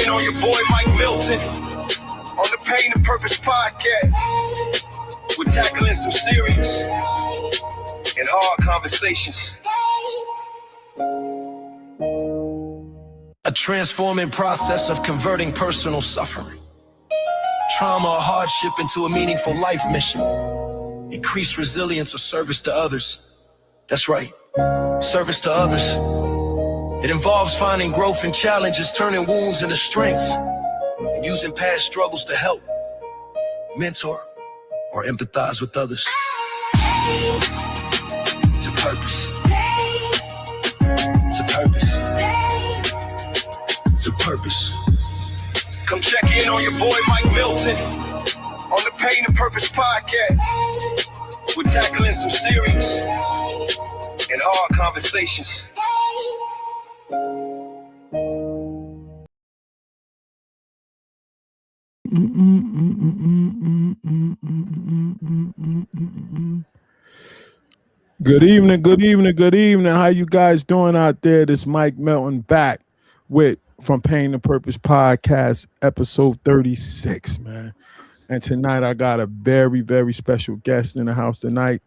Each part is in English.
in on your boy Mike Milton on the Pain and Purpose podcast. We're tackling some serious and hard conversations. A transforming process of converting personal suffering, trauma or hardship into a meaningful life mission. Increase resilience or service to others. That's right, service to others. It involves finding growth in challenges, turning wounds into strength, and using past struggles to help, mentor, or empathize with others. It's a purpose. It's a purpose. It's a purpose. Come check in on your boy Mike Milton on the Pain and Purpose podcast. We're tackling some serious and hard conversations. Good evening, good evening, good evening. How you guys doing out there? This Mike Melton back with From Pain to Purpose podcast, episode 36, man. And tonight I got a very, very special guest in the house tonight.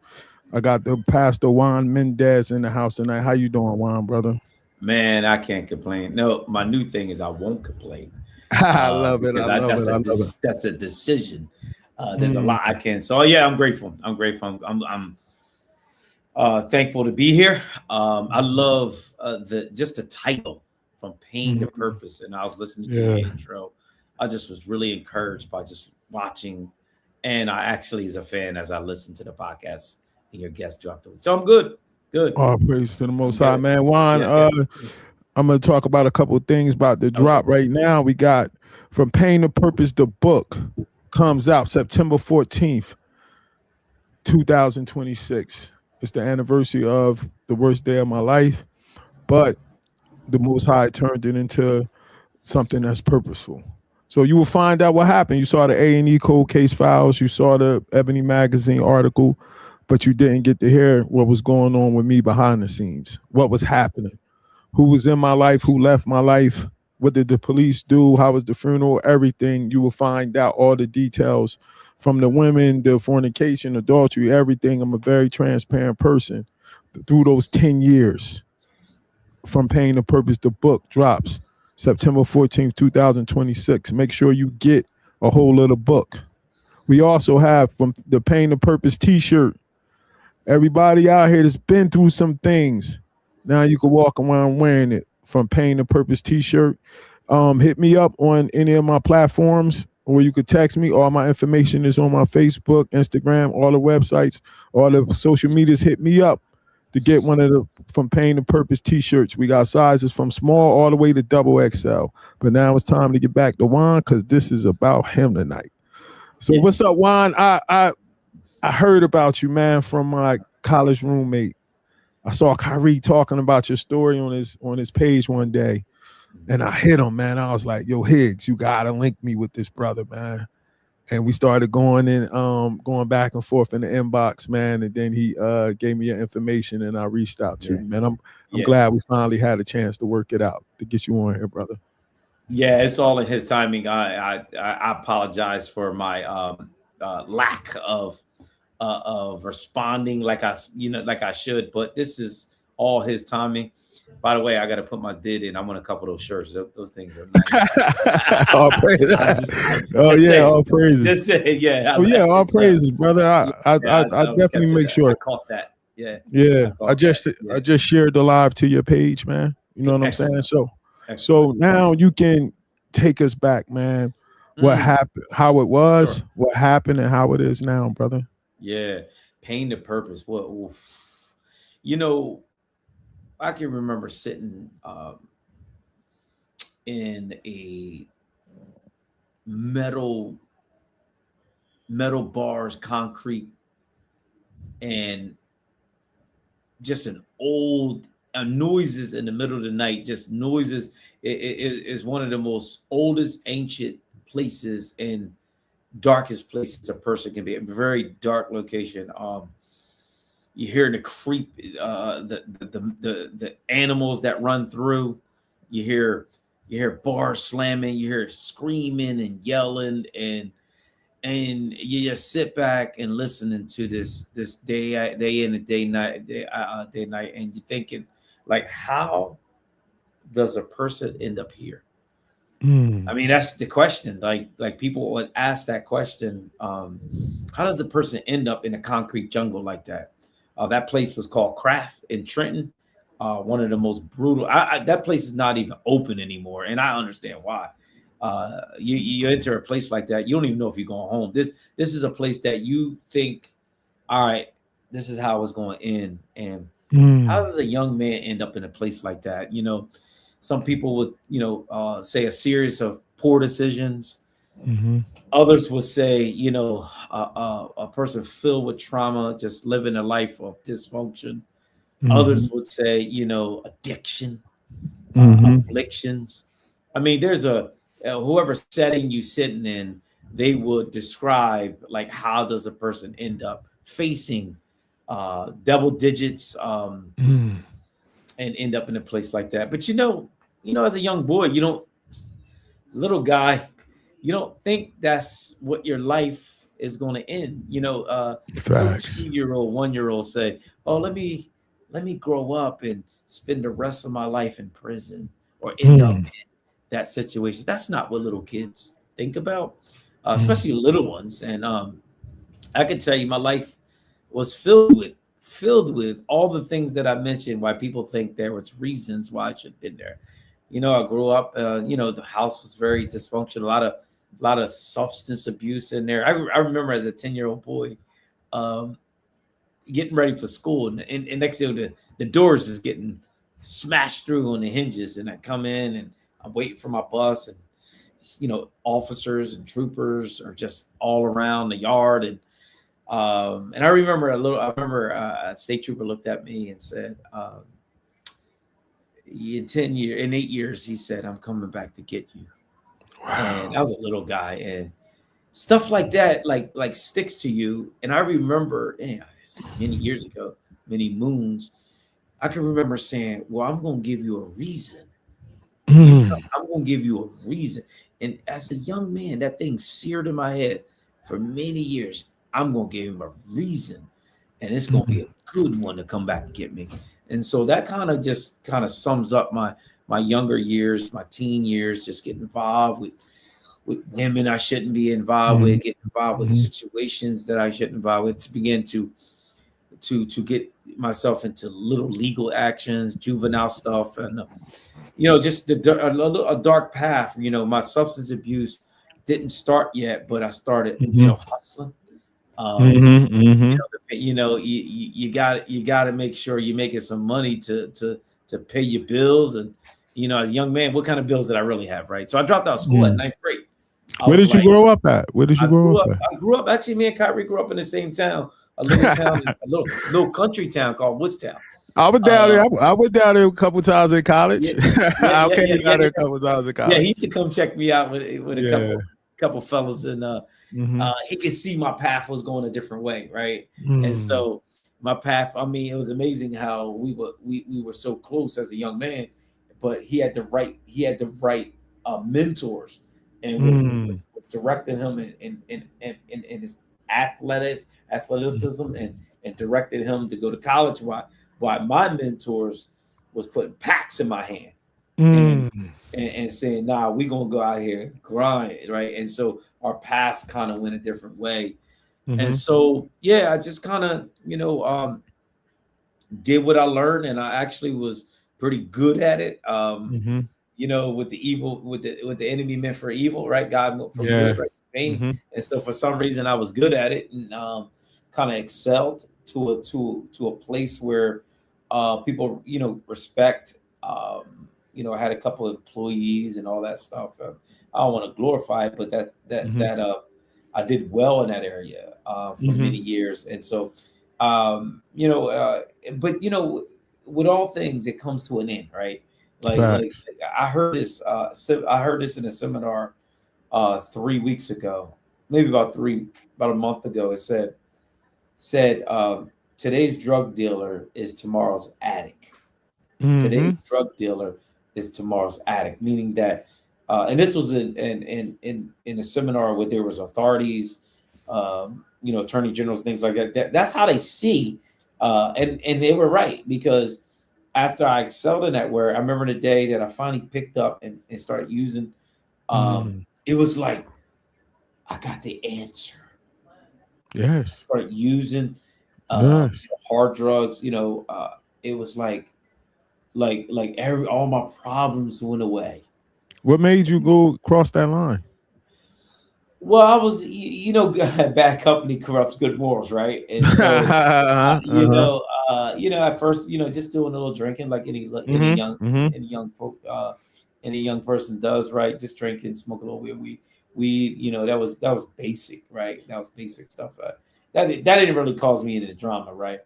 I got the Pastor Juan Mendez in the house tonight. How you doing, Juan, brother? Man, I can't complain. No, my new thing is I won't complain. I love it. I love it. That's a decision. There's a lot I can. So yeah, I'm grateful. I'm thankful to be here. I love the title, From Pain to Purpose. And I was listening to the intro. I just was really encouraged by just watching. And I actually is a fan as I listen to the podcast and your guests throughout the week. So I'm good. Good. All praise to the Most High, man. Juan, I'm going to talk about a couple of things about the drop right now. We got From Pain to Purpose, the book comes out September 14th, 2026. It's the anniversary of the worst day of my life, but the Most High turned it into something that's purposeful. So you will find out what happened. You saw the A&E cold case files. You saw the Ebony Magazine article, but you didn't get to hear what was going on with me behind the scenes, what was happening. Who was in my life, who left my life, what did the police do, how was the funeral, everything. You will find out all the details from the women, the fornication, adultery, everything. I'm a very transparent person. Through those 10 years, From Pain to Purpose, the book drops September 14th, 2026. Make sure you get a hold of the book. We also have From the Pain to Purpose t-shirt. Everybody out here that's been through some things, now you can walk around wearing it. From Pain to Purpose t-shirt. Hit me up on any of my platforms, or you could text me. All my information is on my Facebook, Instagram, all the websites, all the social medias. Hit me up to get one of the From Pain to Purpose t-shirts. We got sizes from small all the way to double XL. But now it's time to get back to Juan, because this is about him tonight. So what's up, Juan? I heard about you, man, from my college roommate. I saw Kyrie talking about your story on his page one day, and I hit him, man. I was like, "Yo, Higgs, you gotta link me with this brother, man." And we started going back and forth in the inbox, man. And then he gave me your information, and I reached out to you, man. I'm glad we finally had a chance to work it out to get you on here, brother. Yeah, it's all in his timing. I apologize for my lack of responding like I should, but this is all his timing. By the way, I got to put my bid in. I want a couple of those shirts. Those things are nice. All praises. All praises. Just say, yeah. All praises, brother. I definitely make sure. I caught that. Yeah. I just shared the live to your page, man. You know what I'm saying? So now you can take us back, man. What happened, how it was, what happened, and how it is now, brother. Yeah, Pain to Purpose. What, I can remember sitting in a metal bars, concrete, and just noises in the middle of the night. Just noises. It is one of the most oldest ancient places and darkest places a person can be. A very dark location. You hear the creep, the animals that run through. You hear you hear bars slamming, you hear screaming and yelling, and you just sit back and listening to this day in and day night, and you're thinking like, how does a person end up here? I mean, that's the question. Like people would ask that question. How does a person end up in a concrete jungle like that? That place was called Craft in Trenton. One of the most brutal. That place is not even open anymore, and I understand why. You enter a place like that, you don't even know if you're going home. This is a place that you think, all right, this is how it's going to end. And how does a young man end up in a place like that? You know, some people would, say a series of poor decisions. Others would say, a person filled with trauma, just living a life of dysfunction. Others would say, addiction, afflictions. I mean, there's whoever setting you sitting in, they would describe like, how does a person end up facing double digits and end up in a place like that. But as a young boy, little guy, you don't think that's what your life is going to end. Facts. 2-year-old, 1-year-old say, oh, let me grow up and spend the rest of my life in prison or end up in that situation. That's not what little kids think about, especially little ones. And I can tell you, my life was filled with all the things that I mentioned. Why people think there was reasons why I should have been there. I grew up. The house was very dysfunctional. A lot of substance abuse in there. I remember as a 10-year-old boy, getting ready for school, and next thing the doors is getting smashed through on the hinges, and I come in and I'm waiting for my bus, and officers and troopers are just all around the yard, and I remember a state trooper looked at me and said, in 8 years, he said, I'm coming back to get you. Wow. And I was a little guy, and stuff like that, like sticks to you. And I remember, many years ago, many moons, I can remember saying, well, I'm going to give you a reason. I'm going to give you a reason. And as a young man, that thing seared in my head for many years. I'm going to give him a reason, and it's going to be a good one to come back and get me. And so that kind of sums up my younger years, my teen years, just getting involved with women I shouldn't be involved with, getting involved with situations that I shouldn't involve with, to begin to get myself into little legal actions, juvenile stuff, and just a dark path. My substance abuse didn't start yet, but I started, hustling. You got to make sure you're making some money to pay your bills, and as a young man, what kind of bills did I really have, right? So I dropped out of school at 9th grade. Where did you grow up at? I grew up, actually, me and Kyrie grew up in the same town, a little town, a little country town called Woodstown. I was down there. I went down there a couple times in college. I came down there a couple times in college. Yeah, he used to come check me out with a couple fellas, and he could see my path was going a different way, right? And so my path, I mean, it was amazing how we were so close as a young man, but he had the right mentors, and was directing him in his athleticism, and directed him to go to college. Why my mentors was putting packs in my hand and saying, nah, we're gonna go out here and grind, right? And so our paths kind of went a different way. And so I just kind of did what I learned, and I actually was pretty good at it. With the evil, with the enemy meant for evil, right? God meant for good, right? Pain. And so for some reason I was good at it, and kind of excelled to a place where people respect. I had a couple of employees and all that stuff. I don't want to glorify it, but that I did well in that area for many years. And so but with all things, it comes to an end, right? Like I heard this in a seminar 3 weeks ago, maybe about a month ago. It said today's drug dealer is tomorrow's addict. Today's drug dealer is tomorrow's addict, meaning that, and this was in a seminar where there was authorities, attorney generals, things like that. That's how they see, and they were right, because after I excelled in that, where I remember the day that I finally picked up and started using, it was like I got the answer. Yes. Started using Yes. hard drugs. It was like all my problems went away. What made you go cross that line? Well, I was, bad company corrupts good morals, right? And so, at first, just doing a little drinking, like any young folk, any young person does, right? Just drinking, smoke a little weed. That was basic, right? That was basic stuff. That didn't really cause me into drama, right?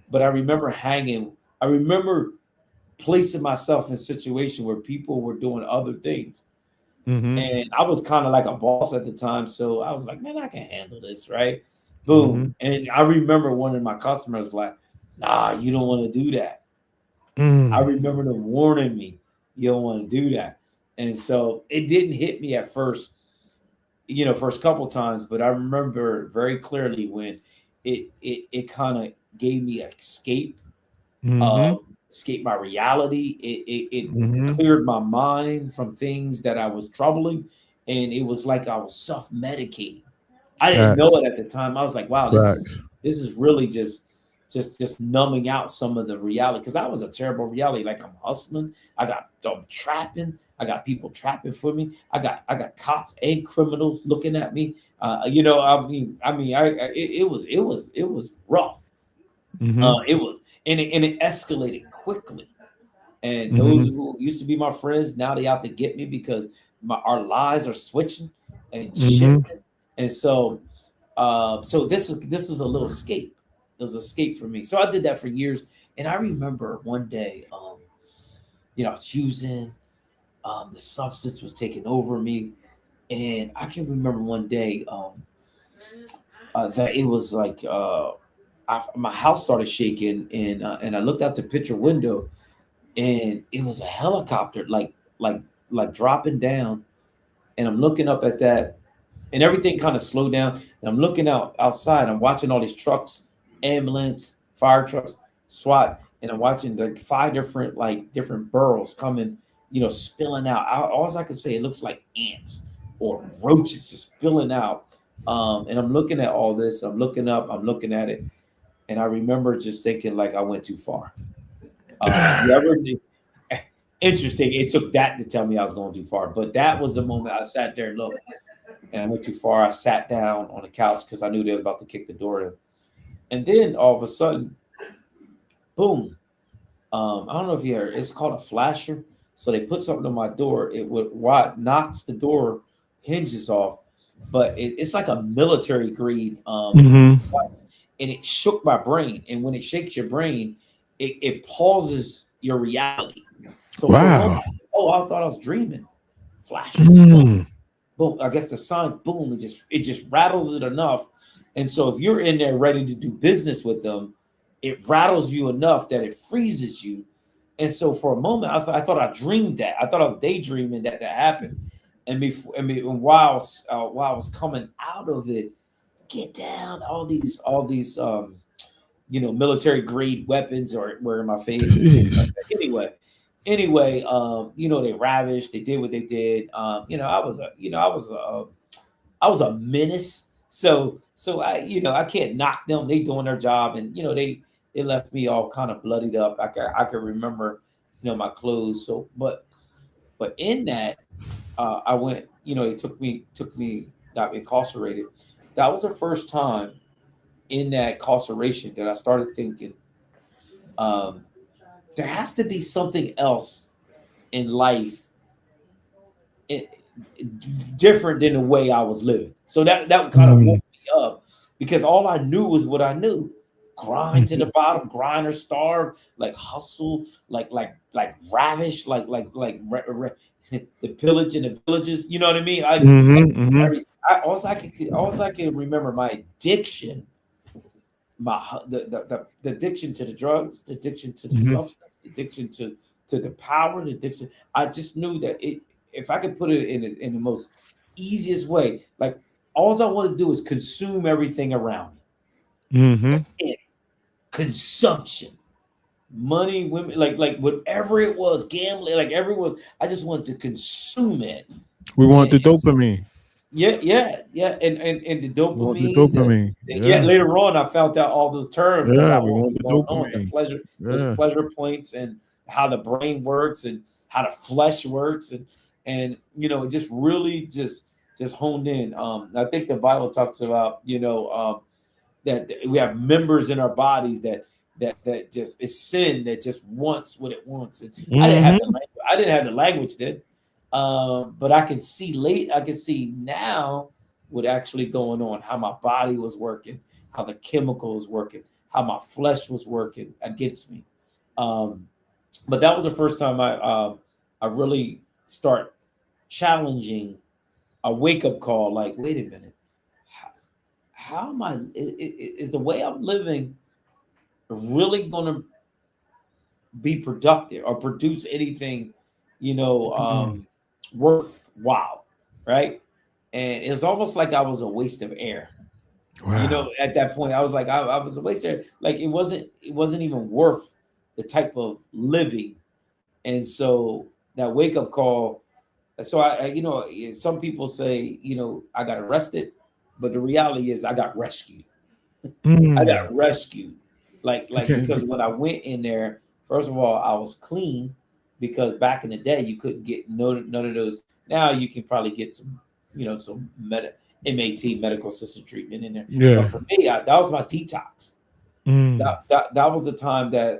But I remember I remember placing myself in a situation where people were doing other things. And I was kind of like a boss at the time. So I was like, man, I can handle this, right? Boom. And I remember one of my customers like, nah, you don't want to do that. I remember them warning me, you don't want to do that. And so it didn't hit me at first, first couple times, but I remember very clearly when it kind of gave me an escape, escape my reality. It cleared my mind from things that I was troubling, and it was like I was self-medicating. I didn't know it at the time. I was like, wow, this is really just numbing out some of the reality, because that was a terrible reality. Like, I'm hustling, I'm trapping, I got people trapping for me, I got cops and criminals looking at me. It was rough. It was, and it escalated quickly. And those who used to be my friends, now they out to get me, because our lives are switching and shifting. And so, this was a little escape. It was an escape for me. So I did that for years. And I remember one day, I was using, the substance was taking over me. And I can remember one day that it was like, my house started shaking, and I looked out the picture window, and it was a helicopter, like dropping down. And I'm looking up at that, and everything kind of slowed down. And I'm looking outside. I'm watching all these trucks, ambulance, fire trucks, SWAT, and I'm watching the 5 different burrows coming, spilling out. All I can say, it looks like ants or roaches just spilling out. And I'm looking at all this. I'm looking up. I'm looking at it, and I remember just thinking, like, I went too far. Interesting. It took that to tell me I was going too far. But that was the moment I sat there and looked, and I went too far. I sat down on the couch because I knew they was about to kick the door in. And then all of a sudden, boom. I don't know if you heard, it's called a flasher. So they put something on my door. It knocks the door hinges off, but it's like a military grade device, and it shook my brain. And when it shakes your brain, it pauses your reality. So for a moment, I thought I was dreaming. Flashing, boom. I guess the sonic boom, it just rattles it enough. And so if you're in there ready to do business with them, it rattles you enough that it freezes you. And so for a moment, I thought I dreamed that. I thought I was daydreaming that happened. And while I was coming out of it, get down, all these military grade weapons were in my face. Anyway, they ravished, they did what they did. I was a menace. So I can't knock them. They doing their job, and they left me all kind of bloodied up. I can remember, my clothes. So, but in that, I went. They took me, got me incarcerated. That was the first time in that incarceration that I started thinking, there has to be something else in life, different than the way I was living. So that kind of woke me up, because all I knew was what I knew: grind to the bottom, grind or starve, like hustle, like ravish, like the pillage in the villages. You know what I mean? All I can remember, my addiction, the addiction to the drugs, the addiction to the substance, the addiction to to the power of addiction. I just knew that if I could put it in the most easiest way, like all I want to do is consume everything around me. Mm-hmm. That's it. Consumption. Money, women, like whatever it was, gambling, like everyone. I just wanted to consume it. We want the And dopamine. yeah, and the We want the dopamine. dopamine. Yeah, later on, I found out all those terms Yeah, about we what want was the going on, the dopamine. pleasure, those Yeah. pleasure points, and how the brain works, and how the flesh works, and it just really just honed in. I think the Bible talks about that we have members in our bodies that just is sin that just wants what it wants. And I didn't have the Mm-hmm. language. I didn't have the language then, but I can see I can see now what actually going on, how my body was working, how the chemicals working, how my flesh was working against me. But that was the first time I really start challenging a wake up call. Like, wait a minute, how am I? Is the way I'm living really going to be productive or produce anything, worthwhile, right? And it's almost like I was a waste of air. Wow. At that point, I was like, I was a waste of air. Like it wasn't even worth the type of living. And so that wake up call. So some people say, I got arrested, but the reality is I got rescued. I got rescued. Because when I went in there, first of all, I was clean because back in the day you couldn't get none of those. Now you can probably get some MAT, medical assisted treatment in there. Yeah. But for me, that was my detox. That was the time that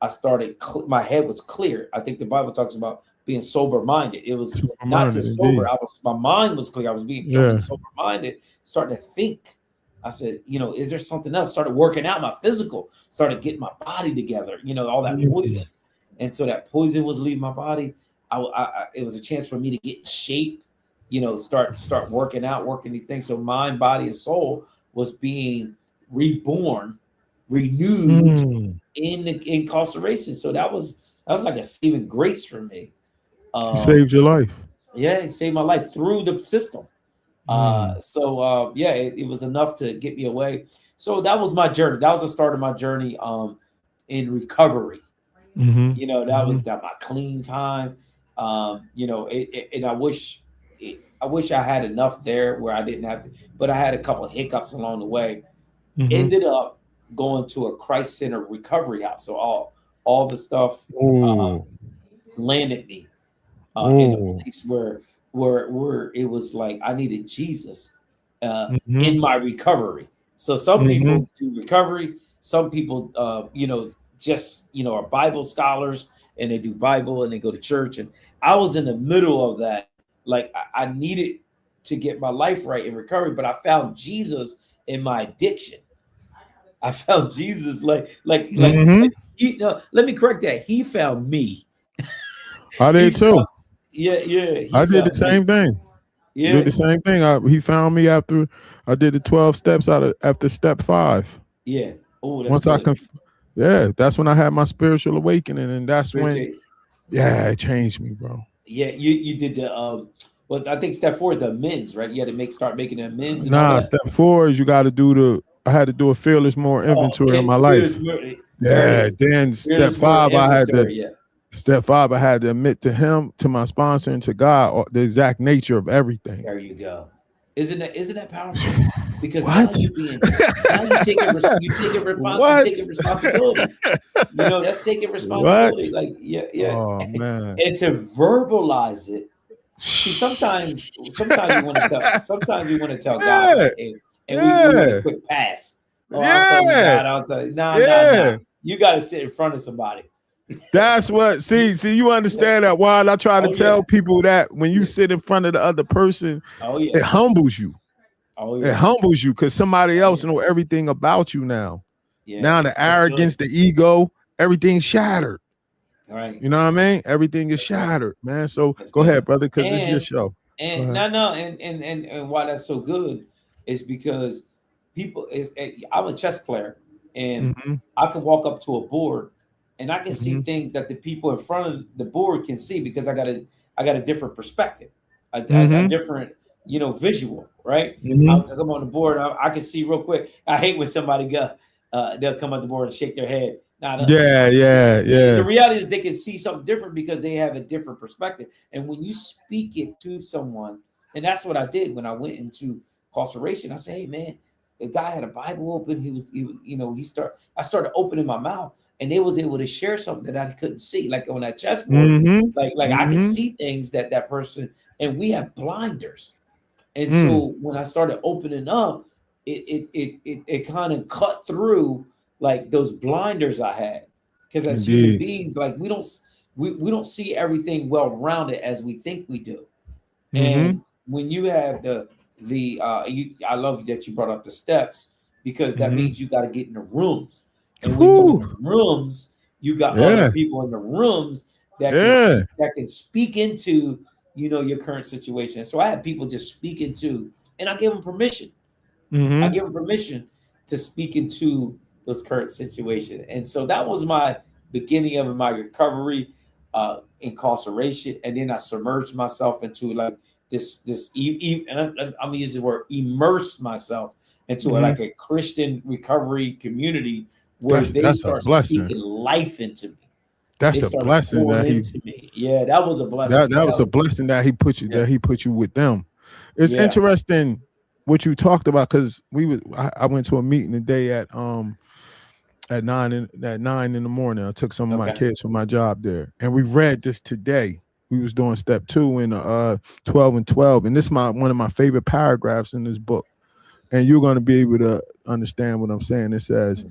I started. My head was clear. I think the Bible talks about being sober minded. It was not just sober. My mind was clear. I was becoming sober minded, starting to think. I said, is there something else? Started working out my physical, started getting my body together, all that poison. And so that poison was leaving my body. It was a chance for me to get in shape, start working out, working these things. So mind, body, and soul was being reborn, renewed in incarceration. So that was like a saving grace for me. It saved your life. Yeah, it saved my life through the system. It was enough to get me away. So that was my journey. That was the start of my journey in recovery. That was my clean time. And I wish I had enough there where I didn't have to, but I had a couple of hiccups along the way. Ended up going to a Christ Center recovery house. So all the stuff landed me in a place where it was like I needed Jesus in my recovery. So some people do recovery, some people are Bible scholars and they do Bible and they go to church. And I was in the middle of that. Like I needed to get my life right in recovery, but I found Jesus in my addiction. I found Jesus let me correct that. He found me. I did too. Yeah. I did the same thing. Yeah. Did the same thing. He found me after I did the 12 steps after step 5. Yeah. Oh, that's good. That's when I had my spiritual awakening, and that's when it changed me, bro. Yeah, you did the well, I think step 4 is the amends, right? You had to start making amends. Step 4 is you got to do I had to do a fearless more inventory in my life. Then step 5 Step 5, I had to admit to him, to my sponsor, and to God the exact nature of everything. There you go. Isn't that powerful? Because now you taking responsibility. That's taking responsibility. What? Like, Oh man. And to verbalize it. See, sometimes we want to tell God, and we want a quick pass. Oh, I'll tell you, God, I'll tell you. No. You got to sit in front of somebody. That's what. See, you understand that? While I try to tell people that when you sit in front of the other person, it humbles you. It humbles you because somebody else know everything about you now. Now the arrogance, the ego, everything's shattered. All right. You know what I mean? Everything is shattered, man. So go ahead, brother, because it's your show. And and why that's so good is because I'm a chess player, and I can walk up to a board and I can see things that the people in front of the board can see because I got a different perspective, a different visual, right? I'll come on the board, I can see real quick. I hate when somebody they'll come on the board and shake their head. The reality is they can see something different because they have a different perspective. And when you speak it to someone, and that's what I did when I went into incarceration. I said, hey man, the guy had a Bible open. I started opening my mouth, and they was able to share something that I couldn't see, like on that chessboard. Like I can see things that person, and we have blinders. And so when I started opening up, it kind of cut through like those blinders I had, because as human beings, like we don't see everything well rounded as we think we do. And when you have I love that you brought up the steps, because that means you got to get in the rooms, and when you're in the rooms, you got other people in the rooms that can speak into your current situation. So I had people just speak into, and I give them permission. I give them permission to speak into those current situation. And so that was my beginning of my recovery, incarceration, and then I submerged myself into like this and I'm gonna use the word immerse myself into like a Christian recovery community where they start speaking life into me. That's a blessing that that was a blessing. That was a blessing that he put you with them. It's interesting what you talked about, because I went to a meeting today at 9 in the morning. I took some of my kids from my job there, and we read this today. We was doing step 2 in 12 and 12, and this is one of my favorite paragraphs in this book, and you're going to be able to understand what I'm saying. It says,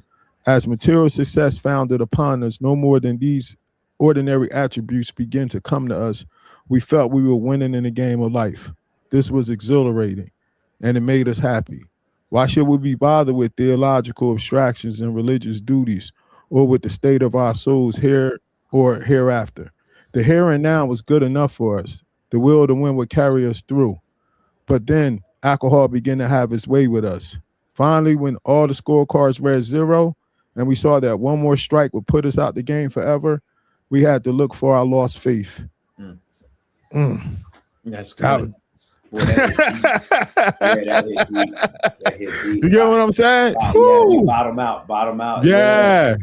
as material success founded upon us, no more than these ordinary attributes begin to come to us, we felt we were winning in the game of life. This was exhilarating, and it made us happy. Why should we be bothered with theological abstractions and religious duties, or with the state of our souls here or hereafter? The here and now was good enough for us. The will to win would carry us through. But then alcohol began to have its way with us. Finally, when all the scorecards read 0, and we saw that one more strike would put us out the game forever, we had to look for our lost faith. That's good. Boy, that hit deep. You get what I'm saying? Bottom out. Yeah.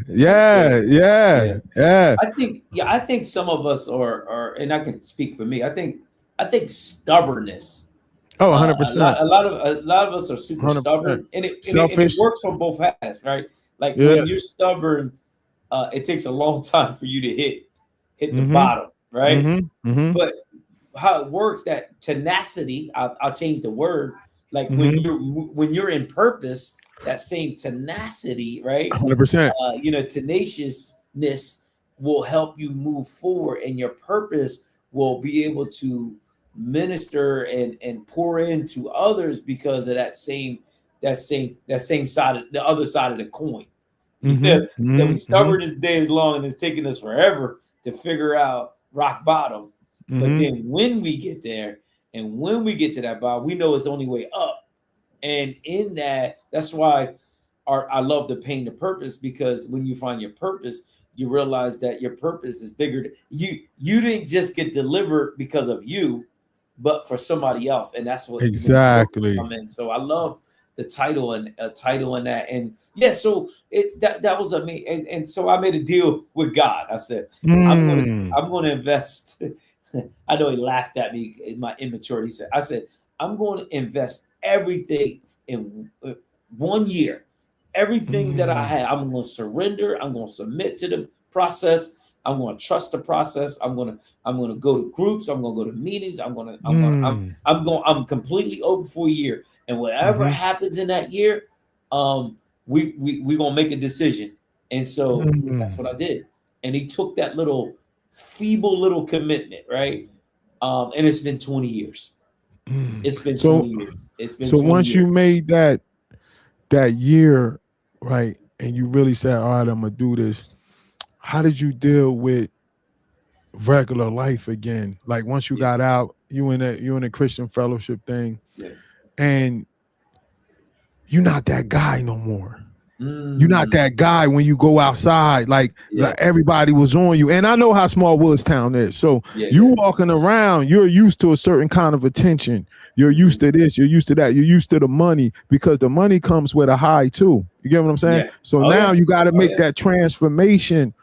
I think some of us are, and I can speak for me. I think stubbornness. 100%. A lot of us are super 100%. Stubborn, and it works on both halves, right? Like when you're stubborn, it takes a long time for you to hit the bottom, right? But how it works, that tenacity, I'll change the word, like when you're in purpose, that same tenacity, right? 100%. Tenaciousness will help you move forward, and your purpose will be able to minister and pour into others because of that same side, the other side of the coin. So we stubborn this day is long, and it's taking us forever to figure out rock bottom. But then when we get there, and when we get to that bottom, we know it's the only way up. And in that's why I love the pain to purpose, because when you find your purpose, you realize that your purpose is bigger. You didn't just get delivered because of you, but for somebody else. And that's what exactly. So I love the title and that. And so that was me. And so I made a deal with God. I said, I'm going to invest. I know he laughed at me in my immaturity. I said, I'm going to invest everything in 1 year. Everything that I have, I'm going to surrender. I'm going to submit to the process. I'm going to trust the process. I'm going to go to groups. I'm going to go to meetings. I'm completely open for a year. And whatever happens in that year, we're going to make a decision. And so that's what I did. And he took that feeble little commitment, right? And it's been 20 years. It's been 20 years. It's been. So once you made that year, right, and you really said, all right, I'm gonna do this, how did you deal with regular life again? Like once you got out, you in a Christian fellowship thing, and you're not that guy no more. You're not that guy when you go outside, like everybody was on you. And I know how small Woodstown is. So you walking around, you're used to a certain kind of attention. You're used to this, you're used to that, you're used to the money, because the money comes with a high too. You get what I'm saying? So now you got to make that transformation.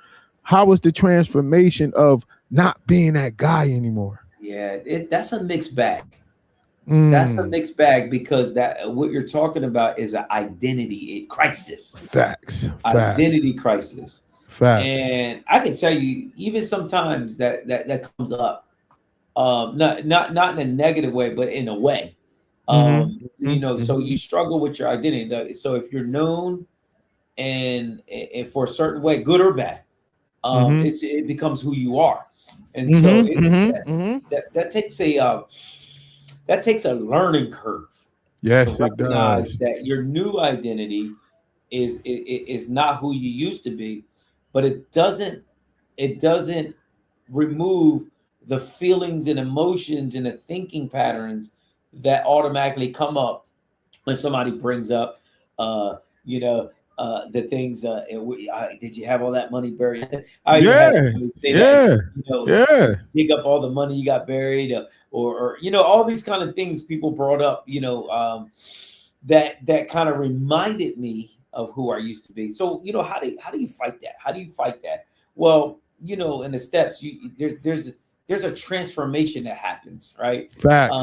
How was the transformation of not being that guy anymore? Yeah, that's a mixed bag. That's a mixed bag, because that what you're talking about is an identity crisis. Facts. Identity crisis. Facts. And I can tell you, even sometimes that comes up, not in a negative way, but in a way. You know, so you struggle with your identity. So if you're known and for a certain way, good or bad, it becomes who you are. And so that takes a learning curve. Yes, it does. That your new identity is not who you used to be, but it doesn't remove the feelings and emotions and the thinking patterns that automatically come up when somebody brings up, the things. Did you have all that money buried? Dig up all the money you got buried, or all these kind of things people brought up. That kind of reminded me of who I used to be. So how do you fight that? How do you fight that? Well, in the steps, there's a transformation that happens, right? Facts.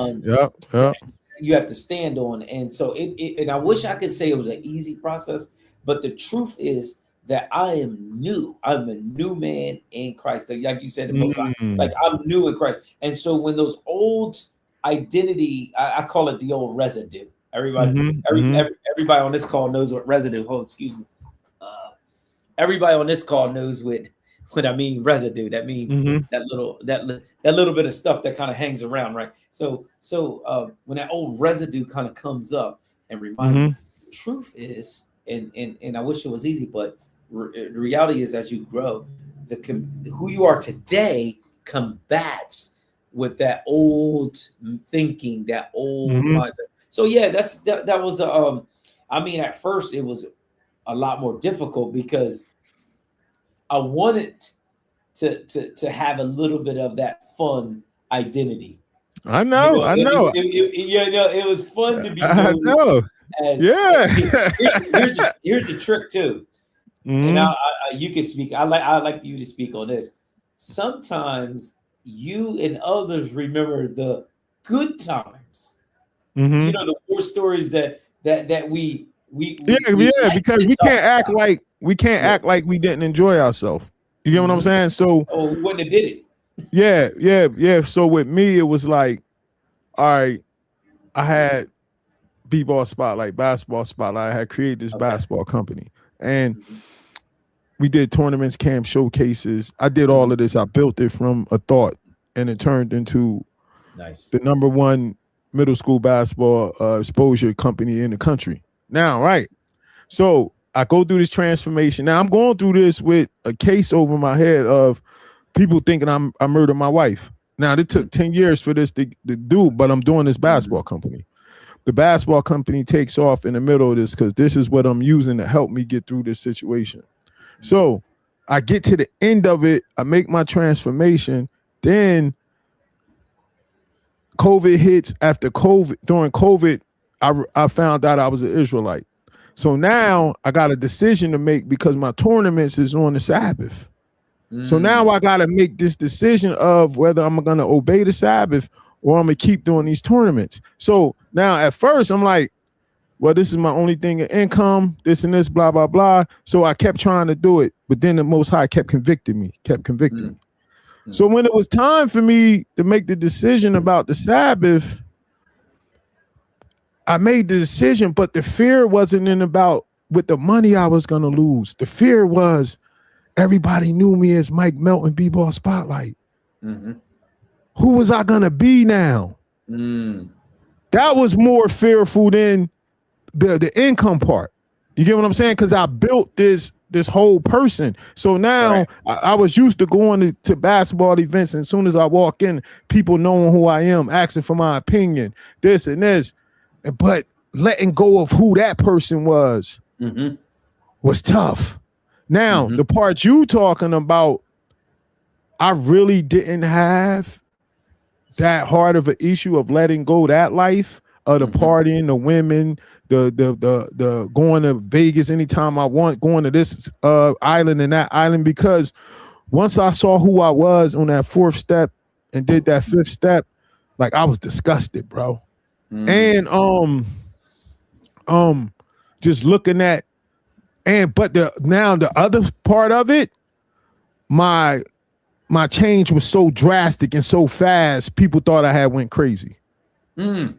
You have to stand on, and so and I wish I could say it was an easy process. But the truth is that I am new. I'm a new man in Christ. Like you said, like I'm new in Christ. And so when those old identity, I call it the old residue. Everybody on this call knows what residue. Oh, excuse me. Everybody on this call knows what I mean residue. That means that little bit of stuff that kind of hangs around, right? So when that old residue kind of comes up and reminds you, the truth is. And I wish it was easy, but the reality is, as you grow, who you are today combats with that old thinking, that old mindset. So that was at first it was a lot more difficult, because I wanted to have a little bit of that fun identity. I know. It was fun to be. I know. Here's the trick too, and you can speak. I like you to speak on this. Sometimes you and others remember the good times. The war stories that we because we can't act like we didn't enjoy ourselves. You get what I'm saying? So we wouldn't have did it. Yeah. So with me, it was like, all right, I had b-ball spotlight, basketball spotlight. I had created this basketball company, and we did tournaments, camp showcases. I did all of this. I built it from a thought, and it turned into the #1 middle school basketball exposure company in the country. Now, right? So I go through this transformation. Now I'm going through this with a case over my head of people thinking I murdered my wife. Now it took 10 years for this to do, but I'm doing this basketball company. The basketball company takes off in the middle of this, because this is what I'm using to help me get through this situation. So I get to the end of it. I make my transformation. Then COVID hits. After COVID, during COVID, I found out I was an Israelite. So now I got a decision to make, because my tournaments is on the Sabbath. So now I got to make this decision of whether I'm going to obey the Sabbath or I'm going to keep doing these tournaments. So now at first I'm like, well, this is my only thing of income, this and this, blah, blah, blah. So I kept trying to do it. But then the Most High kept convicting me. So when it was time for me to make the decision about the Sabbath, I made the decision, but the fear wasn't about with the money I was going to lose. The fear was everybody knew me as Mike Melton B-Ball Spotlight. Who was I going to be now? That was more fearful than the income part. You get what I'm saying? Because I built this whole person. So now I was used to going to basketball events, and as soon as I walk in, people knowing who I am, asking for my opinion, this and this. But letting go of who that person was was tough. Now, the part you talking about, I really didn't have that hard of an issue of letting go that life of the partying, the women, the going to Vegas anytime I want, going to this island and that island, because once I saw who I was on that 4th step and did that 5th step, like I was disgusted, bro. And just looking at, but the other part of it, my change was so drastic and so fast, people thought I had went crazy. You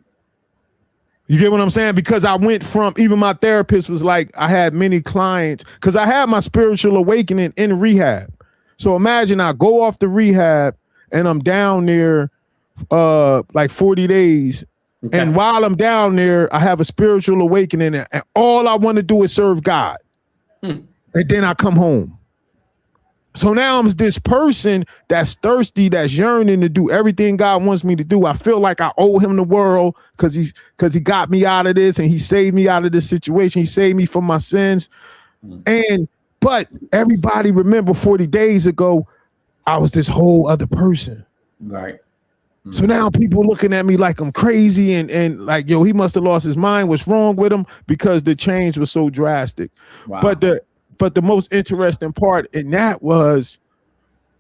get what I'm saying? Because I went from, even my therapist was like, I had many clients, because I had my spiritual awakening in rehab. So imagine I go off the rehab and I'm down there like 40 days. Okay. And while I'm down there, I have a spiritual awakening, and all I want to do is serve God. And then I come home. So now I'm this person that's thirsty, that's yearning to do everything God wants me to do. I feel like I owe him the world because he got me out of this, and he saved me out of this situation. He saved me from my sins. But everybody remember 40 days ago, I was this whole other person. Right. So now people looking at me like I'm crazy and like, yo, he must have lost his mind. What's wrong with him? Because the change was so drastic. Wow. But the most interesting part in that was,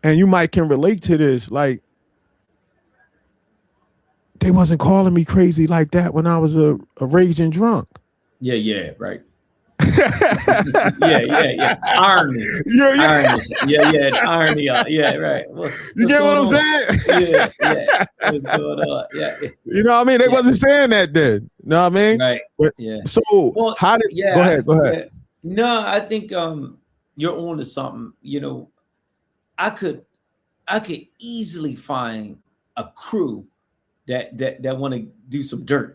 and you might can relate to this, like they wasn't calling me crazy like that when I was a raging drunk. Yeah, right. yeah. Irony. Irony. Yeah, right. You get what I'm saying? Yeah. What's going on? Yeah. You know what I mean? They wasn't saying that then. You know what I mean? Right. But, yeah. So how did? Go ahead. Yeah. No, I think you're on to something. You know, I could easily find a crew that want to do some dirt.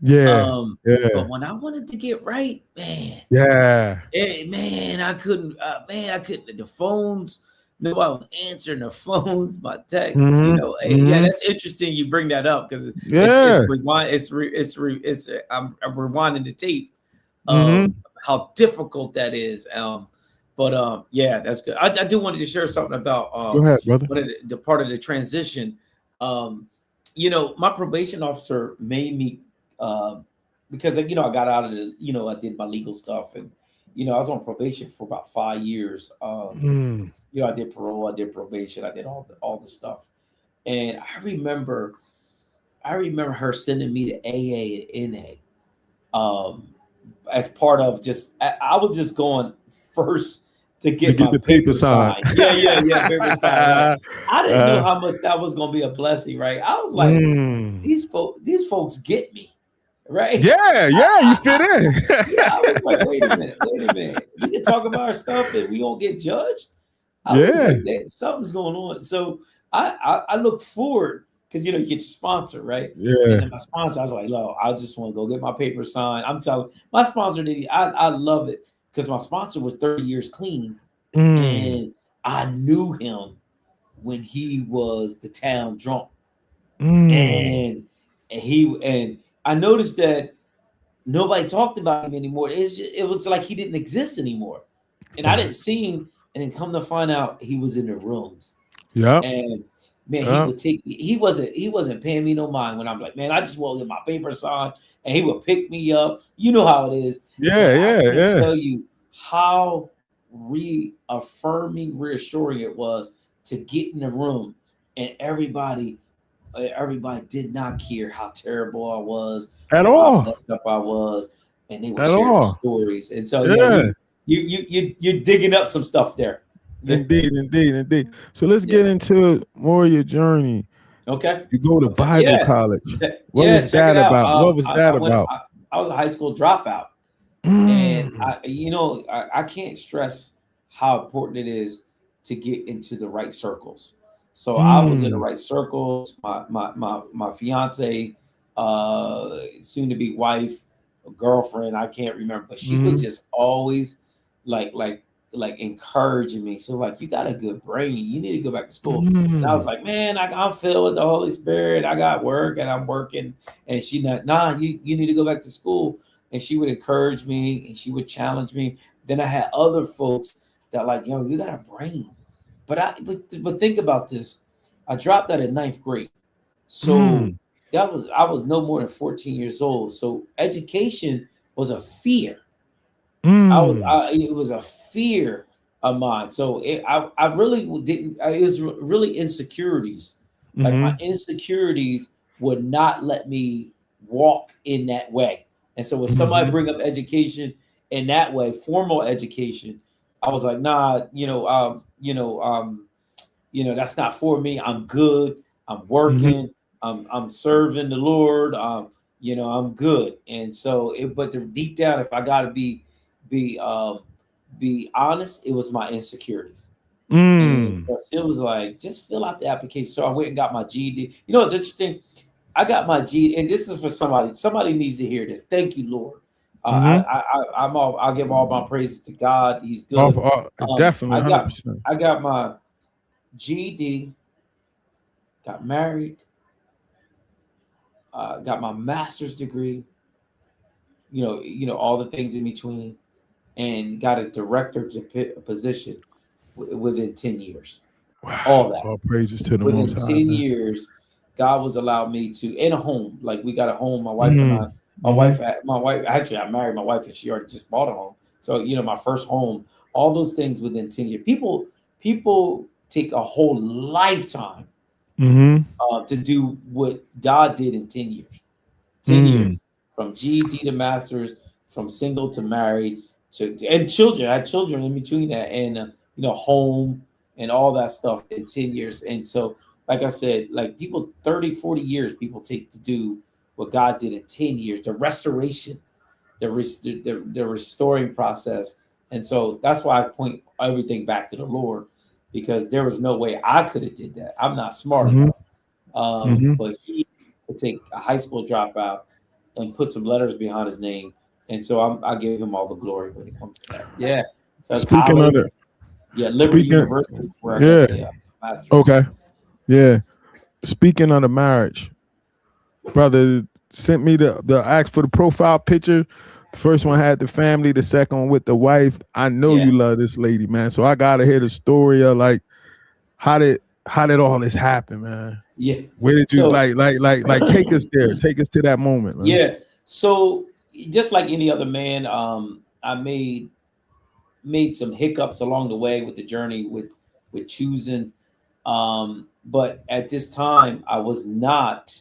Yeah. But when I wanted to get right, man. Yeah. I couldn't. The phones. Nobody was answering the phones. My text. You know. Yeah, that's interesting. You bring that up because I'm rewinding the tape. How difficult that is. But yeah, that's good. I do wanted to share something about. Go ahead, brother. The part of the transition. You know, my probation officer made me. Because I got out of the, I did my legal stuff, and I was on probation for about 5 years. I did parole, I did probation, I did all the stuff, and I remember her sending me to AA and NA, as part of I was just going first to get my paper signed. Yeah, paper signed. I didn't know how much that was gonna be a blessing, right? I was like, these folks get me. Right? Yeah, you fit in. I was like, wait a minute. We can talk about our stuff and we don't get judged. I was like, something's going on. So I look forward because you get your sponsor, right? Yeah. And then my sponsor, I was like, no, I just want to go get my paper signed. I'm telling my sponsor, I love it because my sponsor was 30 years clean, and I knew him when he was the town drunk, and I noticed that nobody talked about him anymore. It was like he didn't exist anymore. And I didn't see him. And then come to find out he was in the rooms. Yeah. And man, he would take me. He wasn't paying me no mind when I'm like, man, I just want to get my paper signed. And he would pick me up. You know how it is. Yeah. I can tell you how reassuring it was to get in the room and everybody did not care how terrible I was at all, how messed up I was, and they were sharing stories. And so you're digging up some stuff there. Indeed. So let's get into more of your journey. Okay. You go to Bible college. What was that about? What was that about? I was a high school dropout, and I can't stress how important it is to get into the right circles. So I was in the right circles. My fiance, soon to be wife, girlfriend, I can't remember, but she was just always like encouraging me. So like, you got a good brain. You need to go back to school. And I was like, man, I'm filled with the Holy Spirit. I got work and I'm working. And she you need to go back to school. And she would encourage me and she would challenge me. Then I had other folks that like, yo, you got a brain. But think about this. I dropped out in ninth grade. So Mm. I was no more than 14 years old. So education was a fear. Mm. It was a fear of mine. So I really didn't. It was really insecurities. Like my Mm-hmm. insecurities would not let me walk in that way. And so when somebody Mm-hmm. bring up education in that way, formal education, I was like, nah, that's not for me. I'm good. I'm Mm-hmm. working. I'm serving the Lord. I'm good. And so, but deep down, if I got to be be honest, it was my insecurities. And Mm. so it was like, just fill out the application. So I went and got my GED. You know, it's interesting. I got my G, and this is for somebody. Somebody needs to hear this. Thank you, Lord. Mm-hmm. I'll give all my praises to God. He's Off, good. definitely I got 100%. I got my GED, got married, got my master's degree. All the things in between, and got a director position within 10 years. All Wow. that All praises to the within Most High, 10 man. years, God was allowed me to in a home. Like we got a home. My wife and I. Mm. Mm-hmm. My wife. Actually, I married my wife, and she already just bought a home. So my first home. All those things within 10 years. People take a whole lifetime Mm-hmm. to do what God did in 10 years. 10 Mm. years from GED to masters, from single to married and children. I had children in between that, and home and all that stuff in 10 years. And so, like I said, like people 30, 40 years people take to do what God did in 10 years, the restoration, the restoring process. And so that's why I point everything back to the Lord, because there was no way I could have did that. I'm not smart Mm-hmm. enough. Mm-hmm. But he could take a high school dropout and put some letters behind his name. And so I give him all the glory when it comes to that. Yeah. So Speaking of college, the yeah, Liberty speaking, University, where I got yeah. the master's. Okay. Yeah. Speaking of the marriage, brother sent me the ask for the profile picture. The first one had the family, the second one with the wife. I know Yeah. you love this lady, man. So I gotta hear the story of like how did all this happen, man? Yeah. Where did you So take us there? Take us to that moment, man. yeah. So just like any other man, I made some hiccups along the way with the journey with choosing. But at this time, I was not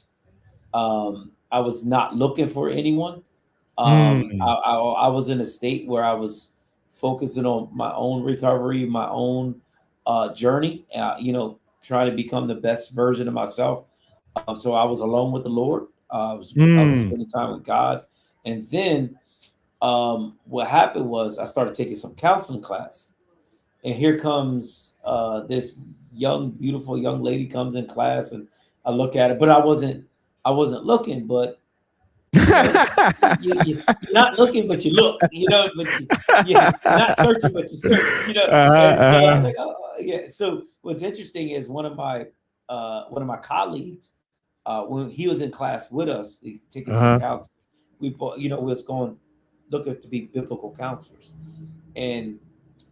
looking for anyone. Mm. I was in a state where I was focusing on my own recovery, my own journey. Trying to become the best version of myself. So I was alone with the Lord. I was Mm. spending time with God, and then what happened was I started taking some counseling class, and here comes this beautiful young lady comes in class, and I look at it, but I wasn't looking, but you're not looking, but you look, you're not searching, but you search. And so I was Uh-huh. like, oh yeah. So what's interesting is one of my colleagues, when he was in class with us, taking some Uh-huh. counseling, we was going looking to be biblical counselors, and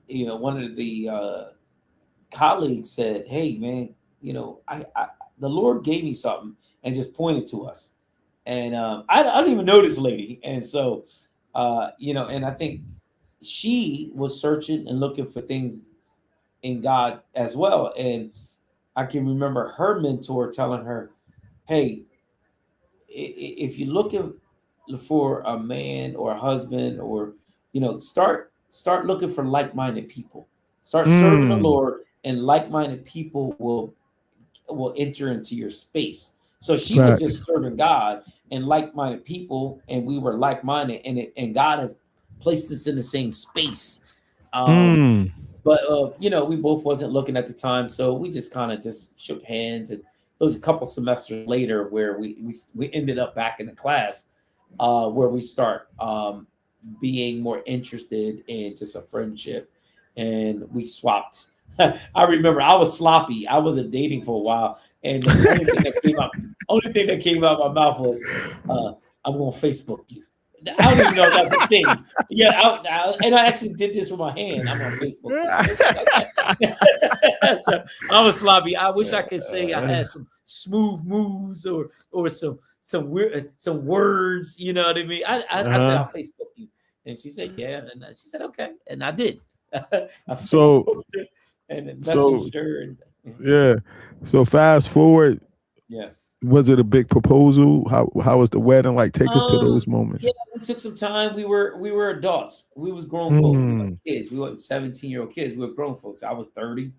one of the colleagues said, "Hey, man, I the Lord gave me something," and just pointed to us. And I didn't even know this lady, and so and I think she was searching and looking for things in God as well. And I can remember her mentor telling her, "Hey, if you're looking for a man or a husband, or start looking for like-minded people. Start serving the Mm. Lord, and like-minded people will enter into your space." So she was Facts. just serving God and like-minded people, and we were like-minded, and God has placed us in the same space. Um, Mm. but we both wasn't looking at the time, so we just kind of just shook hands, and it was a couple semesters later where we ended up back in the class, where we start being more interested in just a friendship, and we swapped. I remember I was sloppy. I wasn't dating for a while, and the only thing that came out my mouth was, "I'm gonna Facebook you." I don't even know if that's a thing. Yeah, and I actually did this with my hand. I'm on Facebook. So I was sloppy. I wish I could say I had some smooth moves or some weird some words. You know what I mean? I said I'll Facebook you, and she said yeah, and she said okay, and I did. I So Facebooked her and then so messaged her. And, yeah. So fast forward. yeah. Was it a big proposal? How was the wedding? Like, take us to those moments. Yeah, we took some time. We were adults. We was grown folks. We weren't kids. We weren't 17-year-old kids. We were grown folks. I was 30. I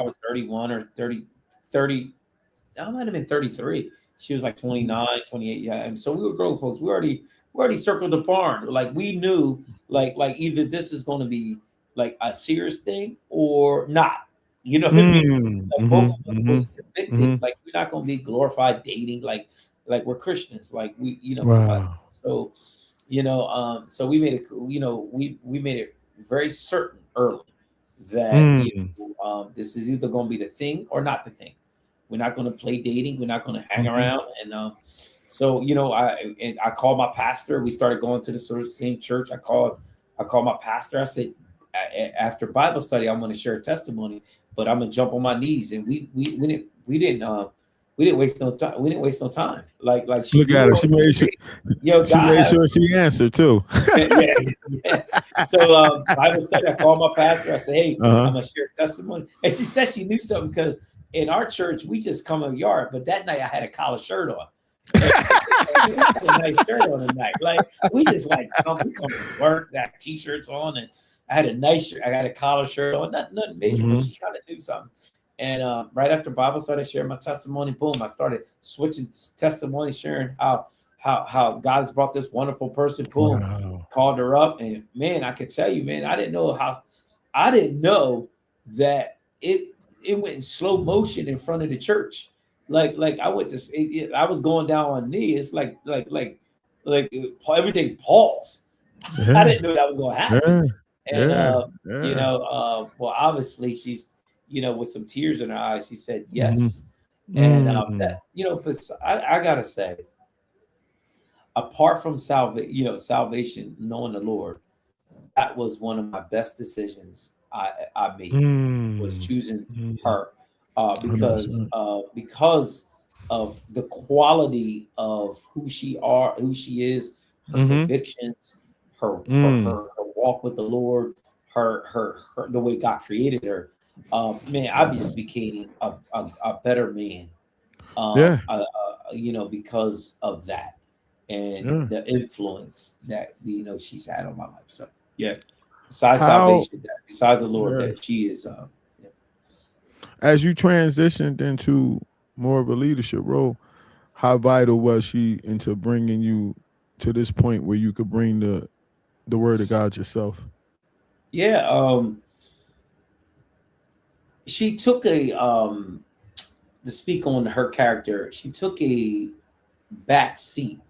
was 31 or 30. I might have been 33. She was like 29, 28. Yeah. And so we were grown folks. We already circled the barn. Like we knew like either this is going to be like a serious thing or not. You know what I mean? Like both of us was convicted. Like we're not going to be glorified dating. Like we're Christians. Like we, Wow. so so we made it. We made it very certain early that this is either going to be the thing or not the thing. We're not going to play dating. We're not going to hang around. And so I called my pastor. We started going to the same church. I called my pastor. I said, after Bible study, I'm going to share a testimony, but I'm gonna jump on my knees. And we didn't waste no time. We didn't waste no time. Like she look at her. She made sure she answered too. yeah. So Bible study. I called my pastor. I said, "Hey, I'm gonna share a testimony." And she said she knew something because in our church we just come in the yard. But that night I had a collar shirt on. We had a nice shirt on tonight. Like we just like we come to work, got t-shirts on, and I had a nice shirt. I got a collar shirt on, nothing major, but she kind of knew something. And right after Bible study, I shared my testimony. Boom! I started switching testimony, sharing how God has brought this wonderful person. Boom! Wow. Called her up, and man, I could tell you, man, I didn't know that it went in slow motion in front of the church. Like I went to, I was going down on knees. Like everything paused. I didn't know that was going to happen. And well, obviously she's, with some tears in her eyes, she said yes. And that, but I gotta say, apart from salvation, knowing the Lord, that was one of my best decisions I made was choosing her because of the quality of who she is, her convictions, her walk with the Lord, her the way God created her. Man, I just became a better man. Because of that and the influence that she's had on my life. So yeah, besides salvation, besides the Lord, that she is. As you transitioned into more of a leadership role, how vital was she into bringing you to this point where you could bring the word of God yourself? Yeah, she took to speak on her character, she took a back seat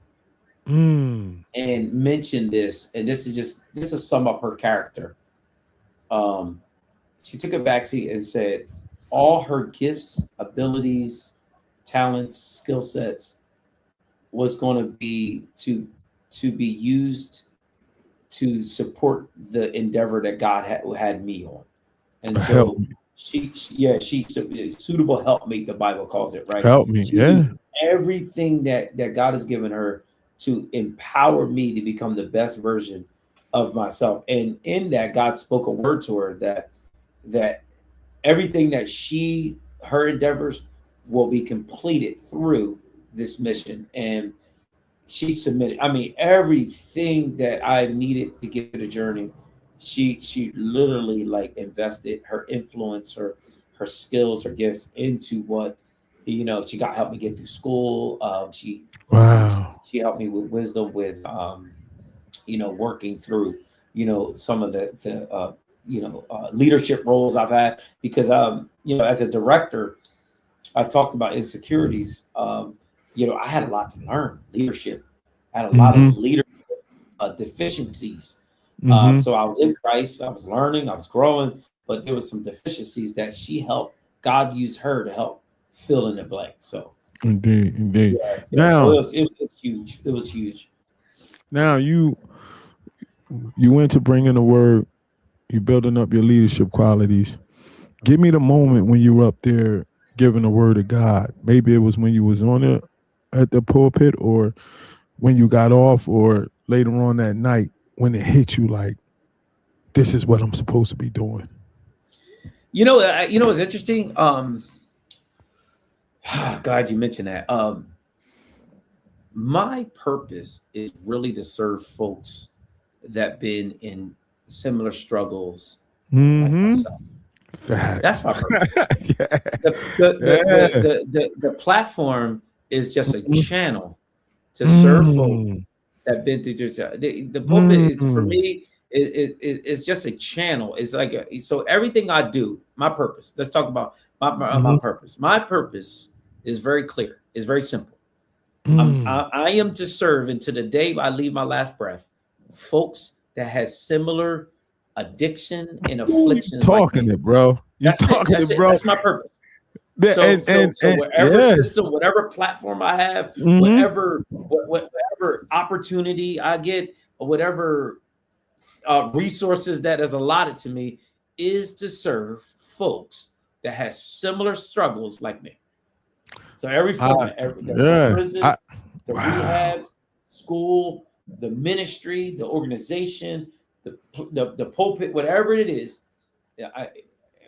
and mentioned this, and this is sum up her character. She took a back seat and said all her gifts, abilities, talents, skill sets was going to be to be used to support the endeavor that God had me on. And so she's suitable helpmate, the Bible calls it, right? Help me, everything that God has given her to empower me to become the best version of myself. And in that, God spoke a word to her that everything that her endeavors will be completed through this mission. And she submitted. I mean, everything that I needed to get to the journey, she literally like invested her influence, her skills, her gifts into what, she helped me get through school. She helped me with wisdom, with working through some of the leadership roles I've had, because as a director, I talked about insecurities. I had a lot to learn leadership. I had a lot of leadership deficiencies. So I was in Christ, I was learning, I was growing, but there was some deficiencies that God used her to help fill in the blank. So indeed. Yeah, now it was huge. It was huge. Now you went to bring in the word. You building up your leadership qualities. Give me the moment when you were up there giving the word of God. Maybe it was when you was on it at the pulpit, or when you got off, or later on that night when it hit you like, this is what I'm supposed to be doing. You know, what's interesting? God, you mentioned that. My purpose is really to serve folks that been in similar struggles like myself. Facts. That's my purpose. Yeah. The platform is just a channel to serve folks that been through this. The pulpit is, for me, it's just a channel. It's like so everything I do, my purpose. Let's talk about my purpose. My purpose is very clear. It's very simple. I am to serve until the day I leave my last breath, folks that has similar addiction and afflictions. Talking like it, bro. You talking it, bro. That's my purpose. So whatever system, whatever platform I have, whatever opportunity I get, or whatever resources that is allotted to me, is to serve folks that has similar struggles like me. So every prison, the rehabs, school, the ministry, the organization, the pulpit, whatever it is,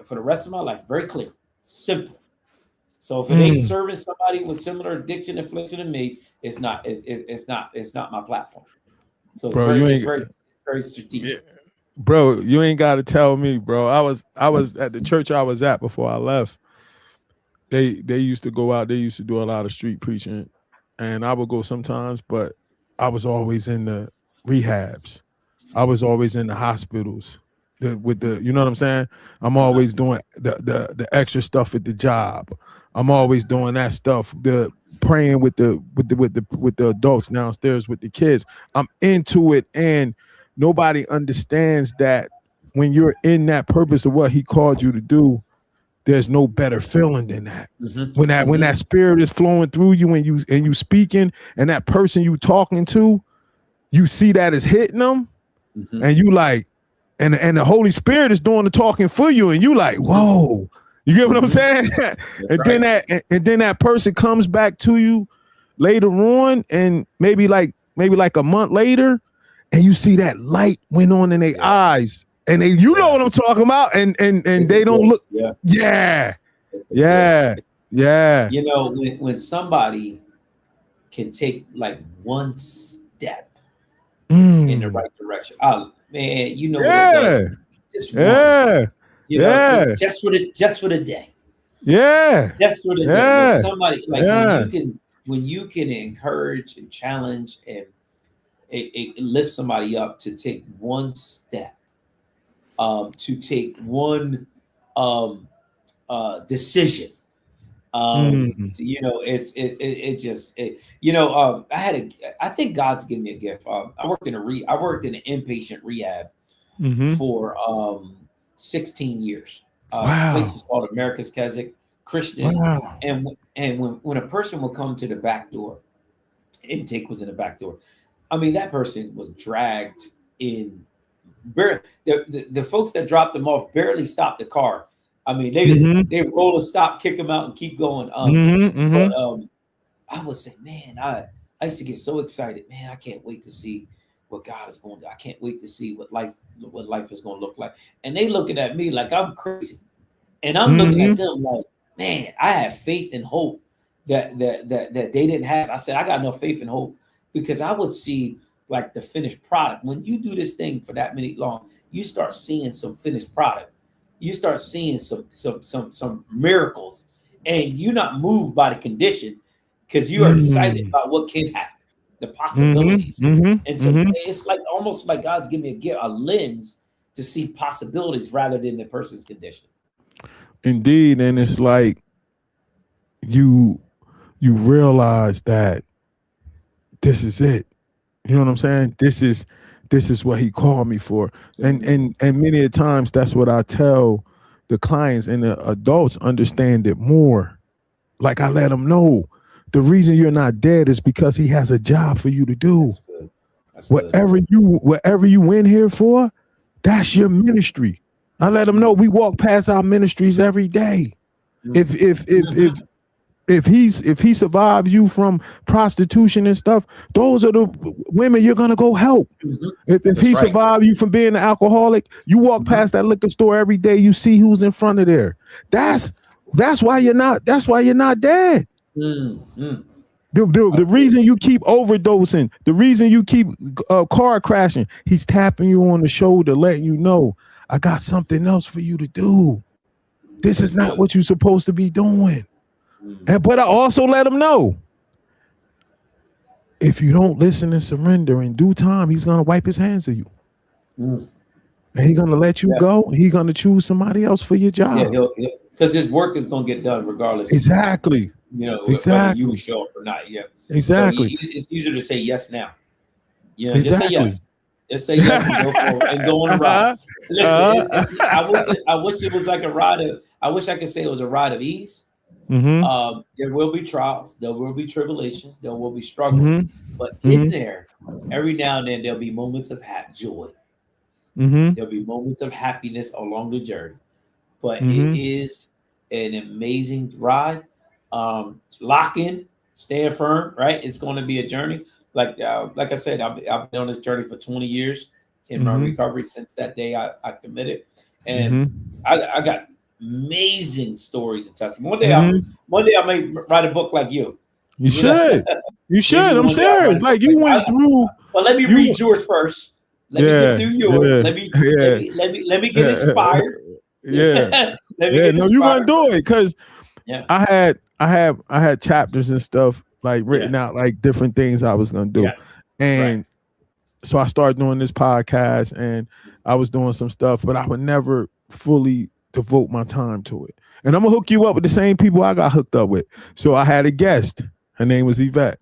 for the rest of my life, very clear, simple. So if it ain't serving somebody with similar addiction, affliction to me, it's not my platform. So it's very strategic. Yeah. Bro, you ain't got to tell me, bro. I was at the church I was at before I left. They used to go out. They used to do a lot of street preaching, and I would go sometimes, but I was always in the rehabs. I was always in the hospitals. With the, you know what I'm saying? I'm always doing the extra stuff at the job. I'm always doing that stuff. The praying with the adults downstairs with the kids. I'm into it, and nobody understands that when you're in that purpose of what he called you to do, there's no better feeling than that. When that spirit is flowing through you and you speaking, and that person you talking to, you see that is hitting them, and you like, and the Holy Spirit is doing the talking for you, and you like, whoa, you get what I'm saying? then that person comes back to you later on, and maybe like a month later, and you see that light went on in their eyes. And you know what I'm talking about, and they don't look. Yeah. You know, when somebody can take like one step in the right direction, oh man, you know what it does. Just one. You know, just for the day. Yeah. Just for the day. When somebody like when you can encourage and challenge and it lifts somebody up to take one step. To take one decision. You know, I think God's given me a gift. I worked in an inpatient rehab for 16 years. The place was called America's Keswick Christian. Wow. And when a person would come to the back door, intake was in the back door. I mean, that person was dragged in. The folks that dropped them off barely stopped the car. I mean, they roll and stop, kick them out, and keep going. But I would say, man, I used to get so excited, man. I can't wait to see what God is going to do. I can't wait to see what life is going to look like. And they looking at me like I'm crazy, and I'm looking at them like, man, I have faith and hope that they didn't have. I said, I got enough faith and hope because I would see like the finished product. When you do this thing for that many long, you start seeing some finished product. You start seeing some miracles, and you're not moved by the condition because you are excited about what can happen, the possibilities. And so it's like almost like God's giving me a lens to see possibilities rather than the person's condition. Indeed, and it's like you realize that this is it. You know what I'm saying? This is what he called me for. And many times that's what I tell the clients, and the adults understand it more. Like I let them know the reason you're not dead is because he has a job for you to do. That's good. Whatever you in here for, that's your ministry. I let them know we walk past our ministries every day. If he survives you from prostitution and stuff, those are the women you're gonna go help. If he survives you from being an alcoholic, you walk past that liquor store every day, you see who's in front of there. That's why you're not dead. The reason you keep overdosing, the reason you keep car crashing, he's tapping you on the shoulder, letting you know, I got something else for you to do. This is not what you're supposed to be doing. But I also let him know, if you don't listen and surrender in due time, he's going to wipe his hands of you. And he's going to let you go. He's going to choose somebody else for your job. Yeah, because his work is going to get done regardless. Exactly. Whether you show up or not. Yeah. Exactly. So it's easier to say yes now. Exactly. Just say yes. Just say yes and go forward and go on a ride. Listen, I wish it was like a ride of. I wish I could say it was a ride of ease. There will be trials, there will be tribulations, there will be struggles, but in there, every now and then, there'll be moments of joy. There'll be moments of happiness along the journey, but it is an amazing ride. Lock in, stand firm, right? It's going to be a journey. Like I said, I've been on this journey for 20 years in my recovery since that day I committed, and I got amazing stories and testimony. One day I may write a book like you. You should. I'm serious. Like you went through. But let me read yours first. Let me get through yours. Let me get inspired. No, you're gonna do it because I had chapters and stuff like written out, like different things I was gonna do, and so I started doing this podcast and I was doing some stuff, but I would never fully devote my time to it. And I'm gonna hook you up with the same people I got hooked up with. So I had a guest. Her name was Yvette.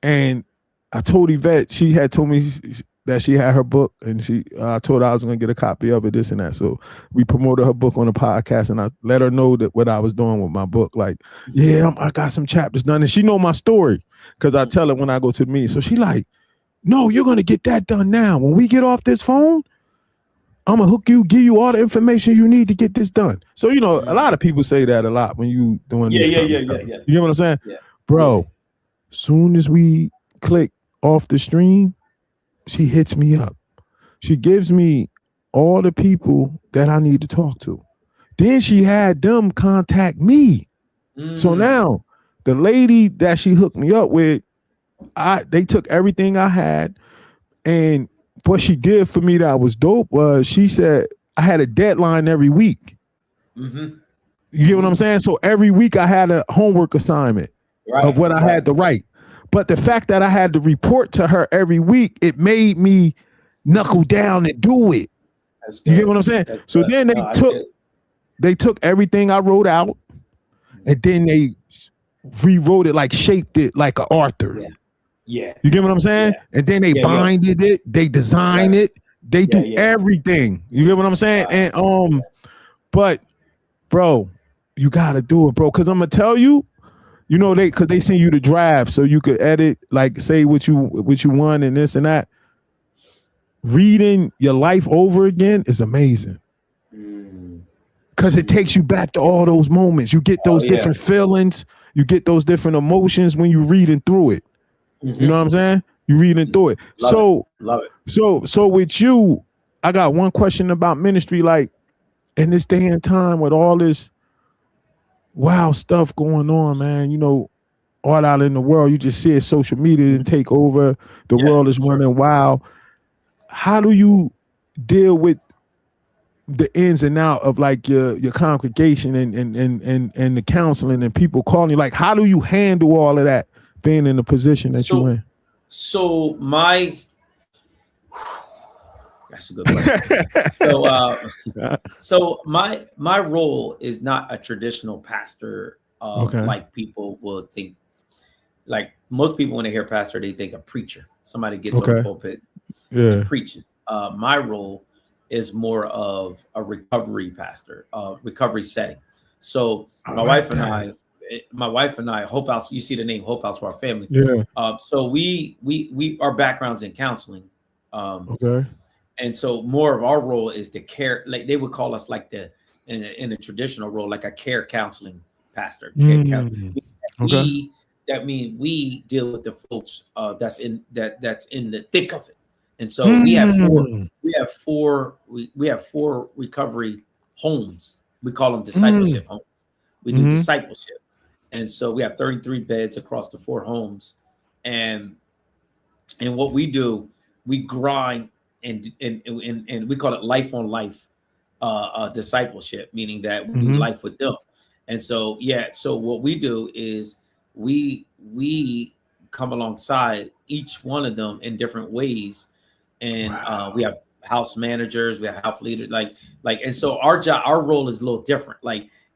And I told Yvette, she had told me that she had her book, and I told her I was gonna get a copy of it, this and that. So we promoted her book on the podcast, and I let her know that what I was doing with my book. Like, I got some chapters done, and she know my story because I tell her when I go to the meeting. So she like, no, you're gonna get that done now. When we get off this phone, I'm gonna give you all the information you need to get this done. So a lot of people say that a lot when you doing this kind of stuff. You get what I'm saying, bro? Soon as we click off the stream, she hits me up. She gives me all the people that I need to talk to. Then she had them contact me. So now the lady that she hooked me up with, they took everything I had, and what she did for me that was dope was she said I had a deadline every week. You get what I'm saying? So every week I had a homework assignment of what I had to write. But the fact that I had to report to her every week, it made me knuckle down and do it. You get what I'm saying? So then they took everything I wrote out, and then they rewrote it, like shaped it like an author. You get what I'm saying? And then they binded it, they designed it, they do everything. You get what I'm saying? And but bro, you gotta do it, bro. Cause I'm gonna tell you, because they send you the draft so you could edit, like say what you want and this and that. Reading your life over again is amazing. Cause it takes you back to all those moments. You get those different feelings, you get those different emotions when you're reading through it. You know what I'm saying? You reading through it. Love it. So with you, I got one question about ministry. Like in this day and time with all this wild stuff going on, man, all out in the world, you just see it, social media and take over. The world is running wild. How do you deal with the ins and out of like your congregation and the counseling and people calling you? Like, how do you handle all of that? Being in the position that you're in. So that's a good question. So my role is not a traditional pastor, like people will think. Like most people, when they hear pastor, they think a preacher. Somebody gets on the pulpit and preaches. My role is more of a recovery pastor, recovery setting. So my wife and I, my wife and I, Hope House. You see the name Hope House for our family. Yeah. So we our backgrounds in counseling. Okay. And so more of our role is the care, like they would call us like in a traditional role, like a care counseling pastor. Okay. That means we deal with the folks that's in the thick of it. And so we have four recovery homes. We call them discipleship homes. We do discipleship. And so we have 33 beds across the 4 homes. And what we do, we grind and we call it life on life discipleship, meaning that we do life with them. And so, so what we do is we come alongside each one of them in different ways. And we have house managers, we have house leaders, and so our role is a little different.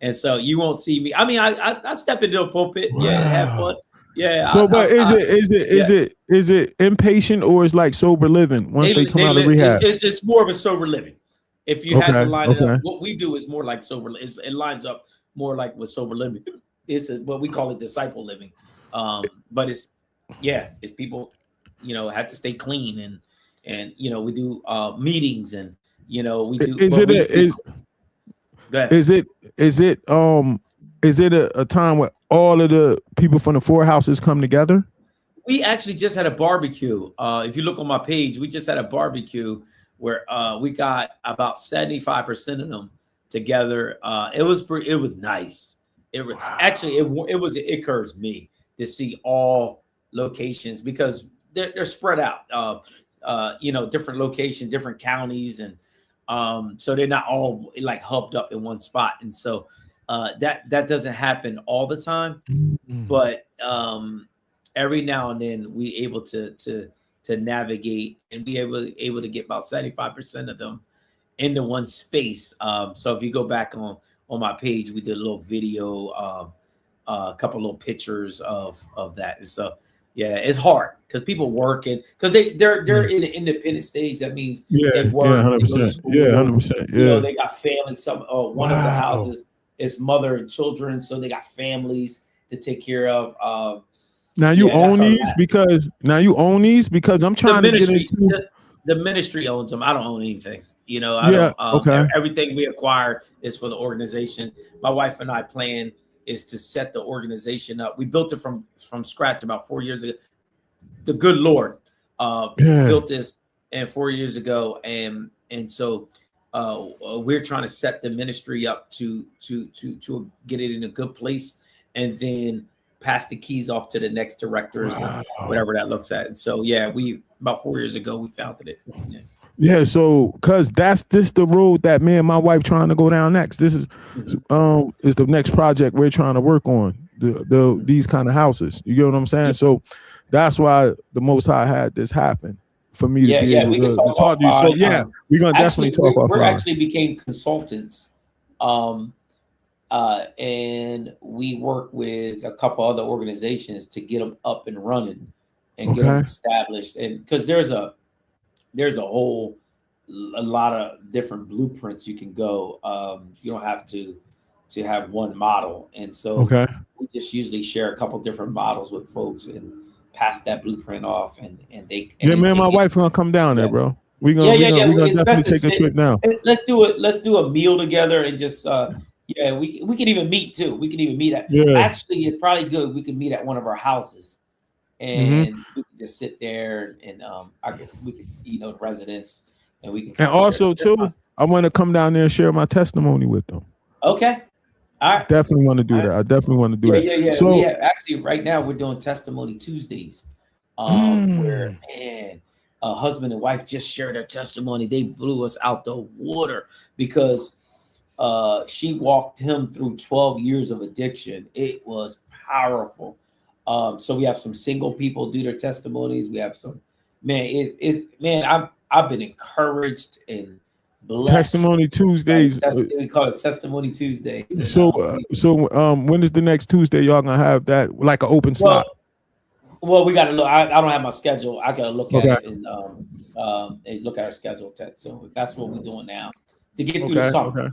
And so you won't see me. I mean, I step into a pulpit, have fun. Yeah. So, but is it inpatient or is like sober living once they come out of rehab? It's more of a sober living. If you had to line it up, what we do is more like sober. It lines up more like with sober living. It's what we call it disciple living. But it's people, have to stay clean and we do meetings and we do. Is it a time where all of the people from the 4 houses come together? We actually just had a barbecue. If you look on my page, we just had a barbecue where we got about 75% of them together. It was nice. It was actually it encouraged me to see all locations because they're spread out. Different locations, different counties, and so they're not all like hubbed up in one spot. And so that doesn't happen all the time, but every now and then we able to navigate and be able to get about 75% of them into one space. So if you go back on my page, we did a little video, a couple little pictures of that. And so it's hard because people work and because they're in an independent stage. That means they work, 100%. 100%. They got family. One of the houses is mother and children, so they got families to take care of. Now you own these because I'm trying to get into the ministry owns them. I don't own anything. I don't. Everything we acquire is for the organization. My wife and I plan is to set the organization up. We built it from scratch about 4 years ago. The good Lord built this and 4 years ago, and so we're trying to set the ministry up to get it in a good place, and then pass the keys off to the next directors and whatever that looks at. And so we about 4 years ago we founded it. So because this the road that me and my wife trying to go down next. This is the next project we're trying to work on, these kind of houses. You get what I'm saying? So that's why the Most High had this happen for me to be able to talk to you. So we're gonna definitely talk offline. We actually became consultants, and we work with a couple other organizations to get them up and running and get them established. And because there's a lot of different blueprints you can go. You don't have to have one model. And so we just usually share a couple different models with folks and pass that blueprint off. And they me and my wife gonna come down there, bro. We're gonna definitely take a trip now. Let's do a meal together and just we can even meet too. We can even meet at actually it's probably good. We can meet at one of our houses. And we can just sit there and we could residents and we can. And also too, I want to come down there and share my testimony with them. Okay, all right. Definitely want to do that. I definitely want to do that. Yeah. So actually, right now we're doing Testimony Tuesdays, where a husband and wife just shared their testimony. They blew us out the water because she walked him through 12 years of addiction. It was powerful. So we have some single people do their testimonies. We have some I've been encouraged and blessed. Testimony Tuesdays. We call it Testimony Tuesdays. And, so when is the next Tuesday y'all gonna have that like an open slot? Well, we gotta look. I don't have my schedule. I gotta look at it and look at our schedule, Ted. So that's what we're doing now to get through the summer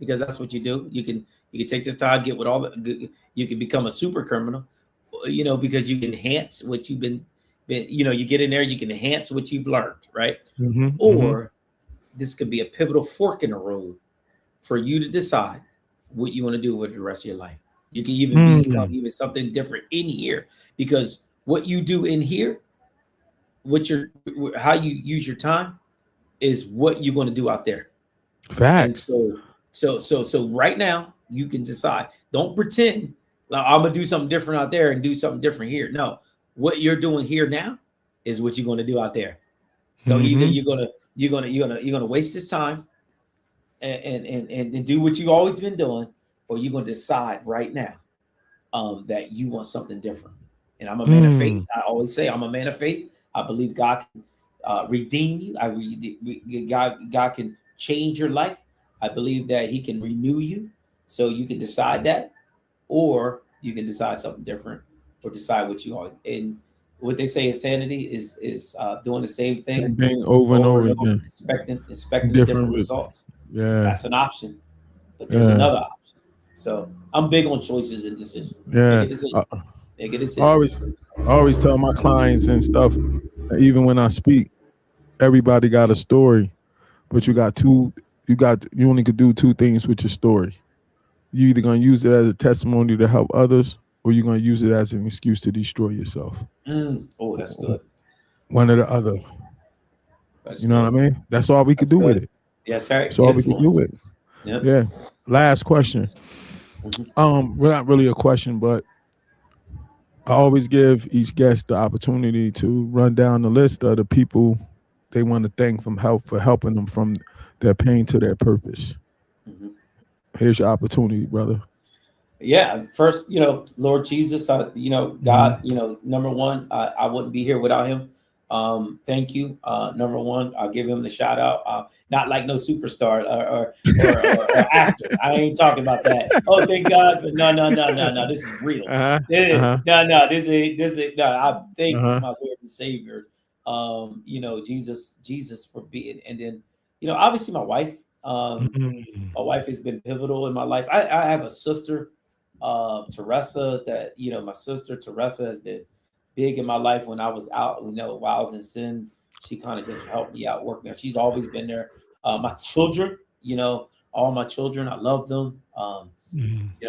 because that's what you do. You can take this time, get with all the, you can become a super criminal, because you enhance what you've been, you get in there, you can enhance what you've learned, right? Or this could be a pivotal fork in the road for you to decide what you want to do with the rest of your life. You can even become even something different in here, because what you do in here, how you use your time is what you're going to do out there. Facts. And so right now you can decide. Don't pretend like I'm gonna do something different out there and do something different here. No, what you're doing here now is what you're going to do out there. So either you're gonna waste this time and do what you've always been doing, or you're gonna decide right now that you want something different. And I'm a man of faith. I always say I'm a man of faith. I believe God can redeem you. God can change your life. I believe that He can renew you, so you can decide that, or you can decide something different, or decide what you always. And what they say insanity is doing the same thing over and over again, expecting different results. Yeah, that's an option, but there's another option. So I'm big on choices and decisions. Yeah, Make a decision. I always tell my clients and stuff, even when I speak, everybody got a story, but you only could do two things with your story. You either gonna use it as a testimony to help others, or you're gonna use it as an excuse to destroy yourself. Oh, that's good. One or the other. What I mean? That's all we could do with it. Yes, right. That's all we could do with it. Yep. Yeah. Last question. Well, not really a question, but I always give each guest the opportunity to run down the list of the people they want to thank for helping them from their pain to their purpose. Here's your opportunity, brother. Yeah. First, Lord Jesus, God, number one, I wouldn't be here without Him. Thank you. Number one, I'll give Him the shout out. Not like no superstar or actor. I ain't talking about that. Oh, thank God. But no. This is real. No. This is no. I thank my Lord and Savior. Jesus for being, and then, obviously my wife. My wife has been pivotal in my life. I have a sister, Teresa, that, my sister Teresa has been big in my life when I was out, while I was in sin. She kind of just helped me out working. She's always been there. My children, all my children, I love them. They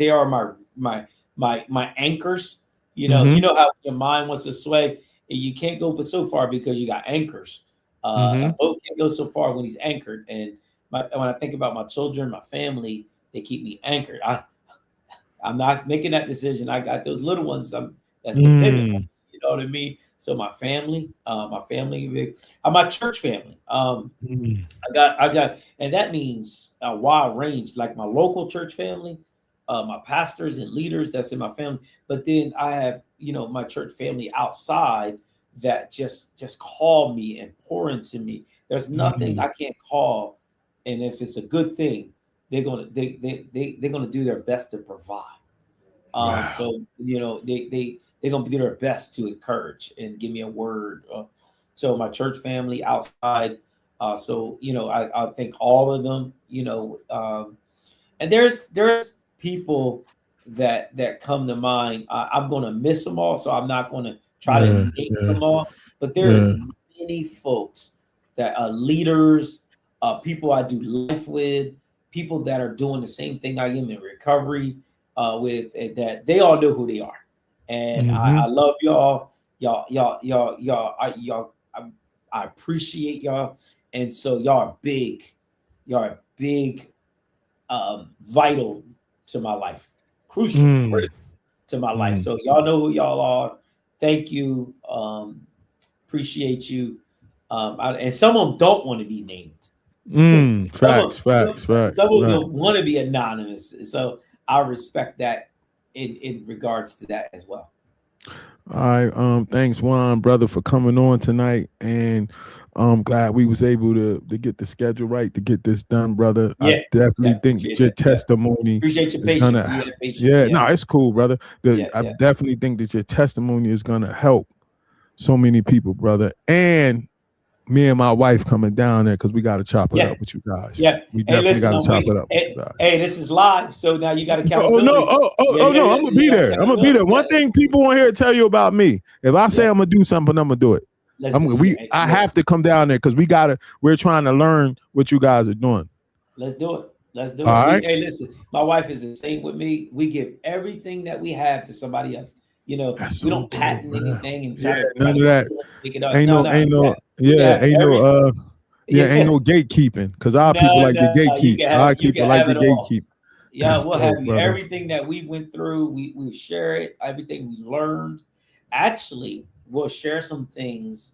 are my anchors. You know how your mind wants to sway, and you can't go but so far because you got anchors. A boat can't go so far when he's anchored. And when I think about my children, my family, they keep me anchored. I'm not making that decision. I got those little ones. That's dependent. You know what I mean? So my family, my church family. I got, and that means a wide range, like my local church family, my pastors and leaders that's in my family. But then I have, my church family outside that just call me and pour into me. There's nothing I can't call, and if it's a good thing, they're gonna do their best to provide. Wow. So they're gonna do their best to encourage and give me a word. So my church family outside. So I think all of them. And there's people that come to mind. I'm gonna miss them all, so I'm not gonna try to name them all, but there's many folks that are leaders, people I do life with, people that are doing the same thing I am in recovery with, and that they all know who they are. And I love y'all. I appreciate y'all. And so y'all are big, vital to my life, crucial, critical to my life. So y'all know who y'all are. Thank you. Appreciate you. And some of them don't want to be named. Facts. Some of them want to be anonymous. So I respect that in regards to that as well. All right. Thanks, Juan, brother, for coming on tonight. And I'm glad we was able to get the schedule right to get this done, brother. I definitely think that your testimony appreciate your patience. No, it's cool, brother. I definitely think that your testimony is gonna help so many people, brother. And me and my wife coming down there because we got to chop it up with you guys. Yeah. We definitely got to chop it up with you guys. Hey, this is live, so now you got accountability. No, I'm gonna be there. I'm gonna be there. One thing people want here to tell you about me: if I say I'm gonna do something, I'm gonna do it. I have to come down there because we're trying to learn what you guys are doing. Let's do it. Let's do it. All right. Hey, listen, my wife is the same with me. We give everything that we have to somebody else. You know, we don't patent anything and try to none of that. Ain't no gatekeeping because our people like the gatekeep. Our people like the gatekeep. Yeah, we'll have you. Everything that we went through, we share it. Everything we learned. Actually, we'll share some things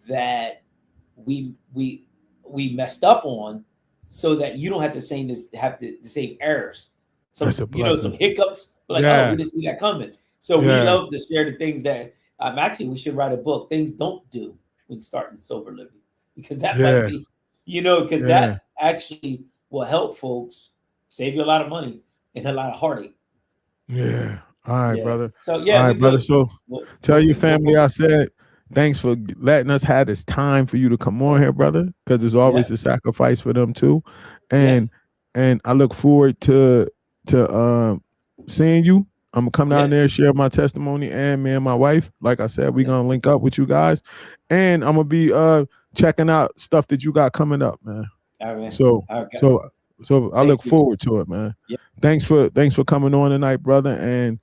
that we messed up on, so that you don't have to say the same errors. Some some hiccups. Like, oh, we didn't see that coming. So we love to share the things that actually we should write a book. Things don't do when starting sober living, because that might be, because that actually will help folks, save you a lot of money and a lot of heartache. Yeah. All right, brother. So all right, brother. So tell your family I said thanks for letting us have this time for you to come on here, brother, because there's always a sacrifice for them too. And I look forward to seeing you. I'm gonna come down there, share my testimony, and me and my wife, like I said, we're gonna link up with you guys, and I'm gonna be checking out stuff that you got coming up, man. All right. So I look forward to it, man. Yeah. Thanks for coming on tonight, brother, and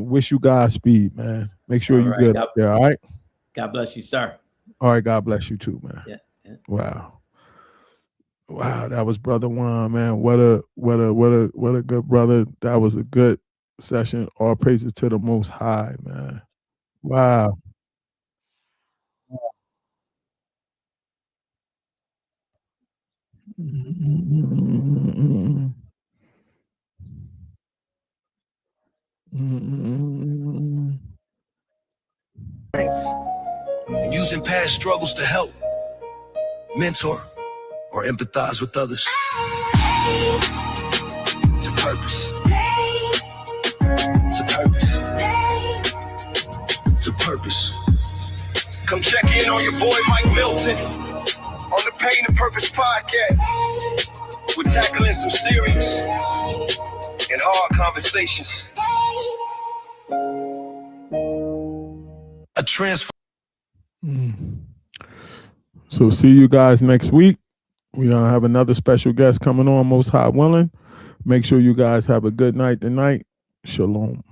wish you Godspeed, man. Make sure you good up there. All right. God bless you, sir. All right. God bless you too, man. Yeah. Wow. That was Brother Juan, man. What a good brother. That was a good session. All praises to the Most High, man. Wow. And using past struggles to help, mentor, or empathize with others. To purpose. To purpose. To purpose. Come check in on your boy Mike Milton on the Pain and Purpose podcast. We're tackling some serious and hard conversations. A transfer. So see you guys next week. We're gonna have another special guest coming on, Most High willing. Make sure you guys have a good night tonight. Shalom.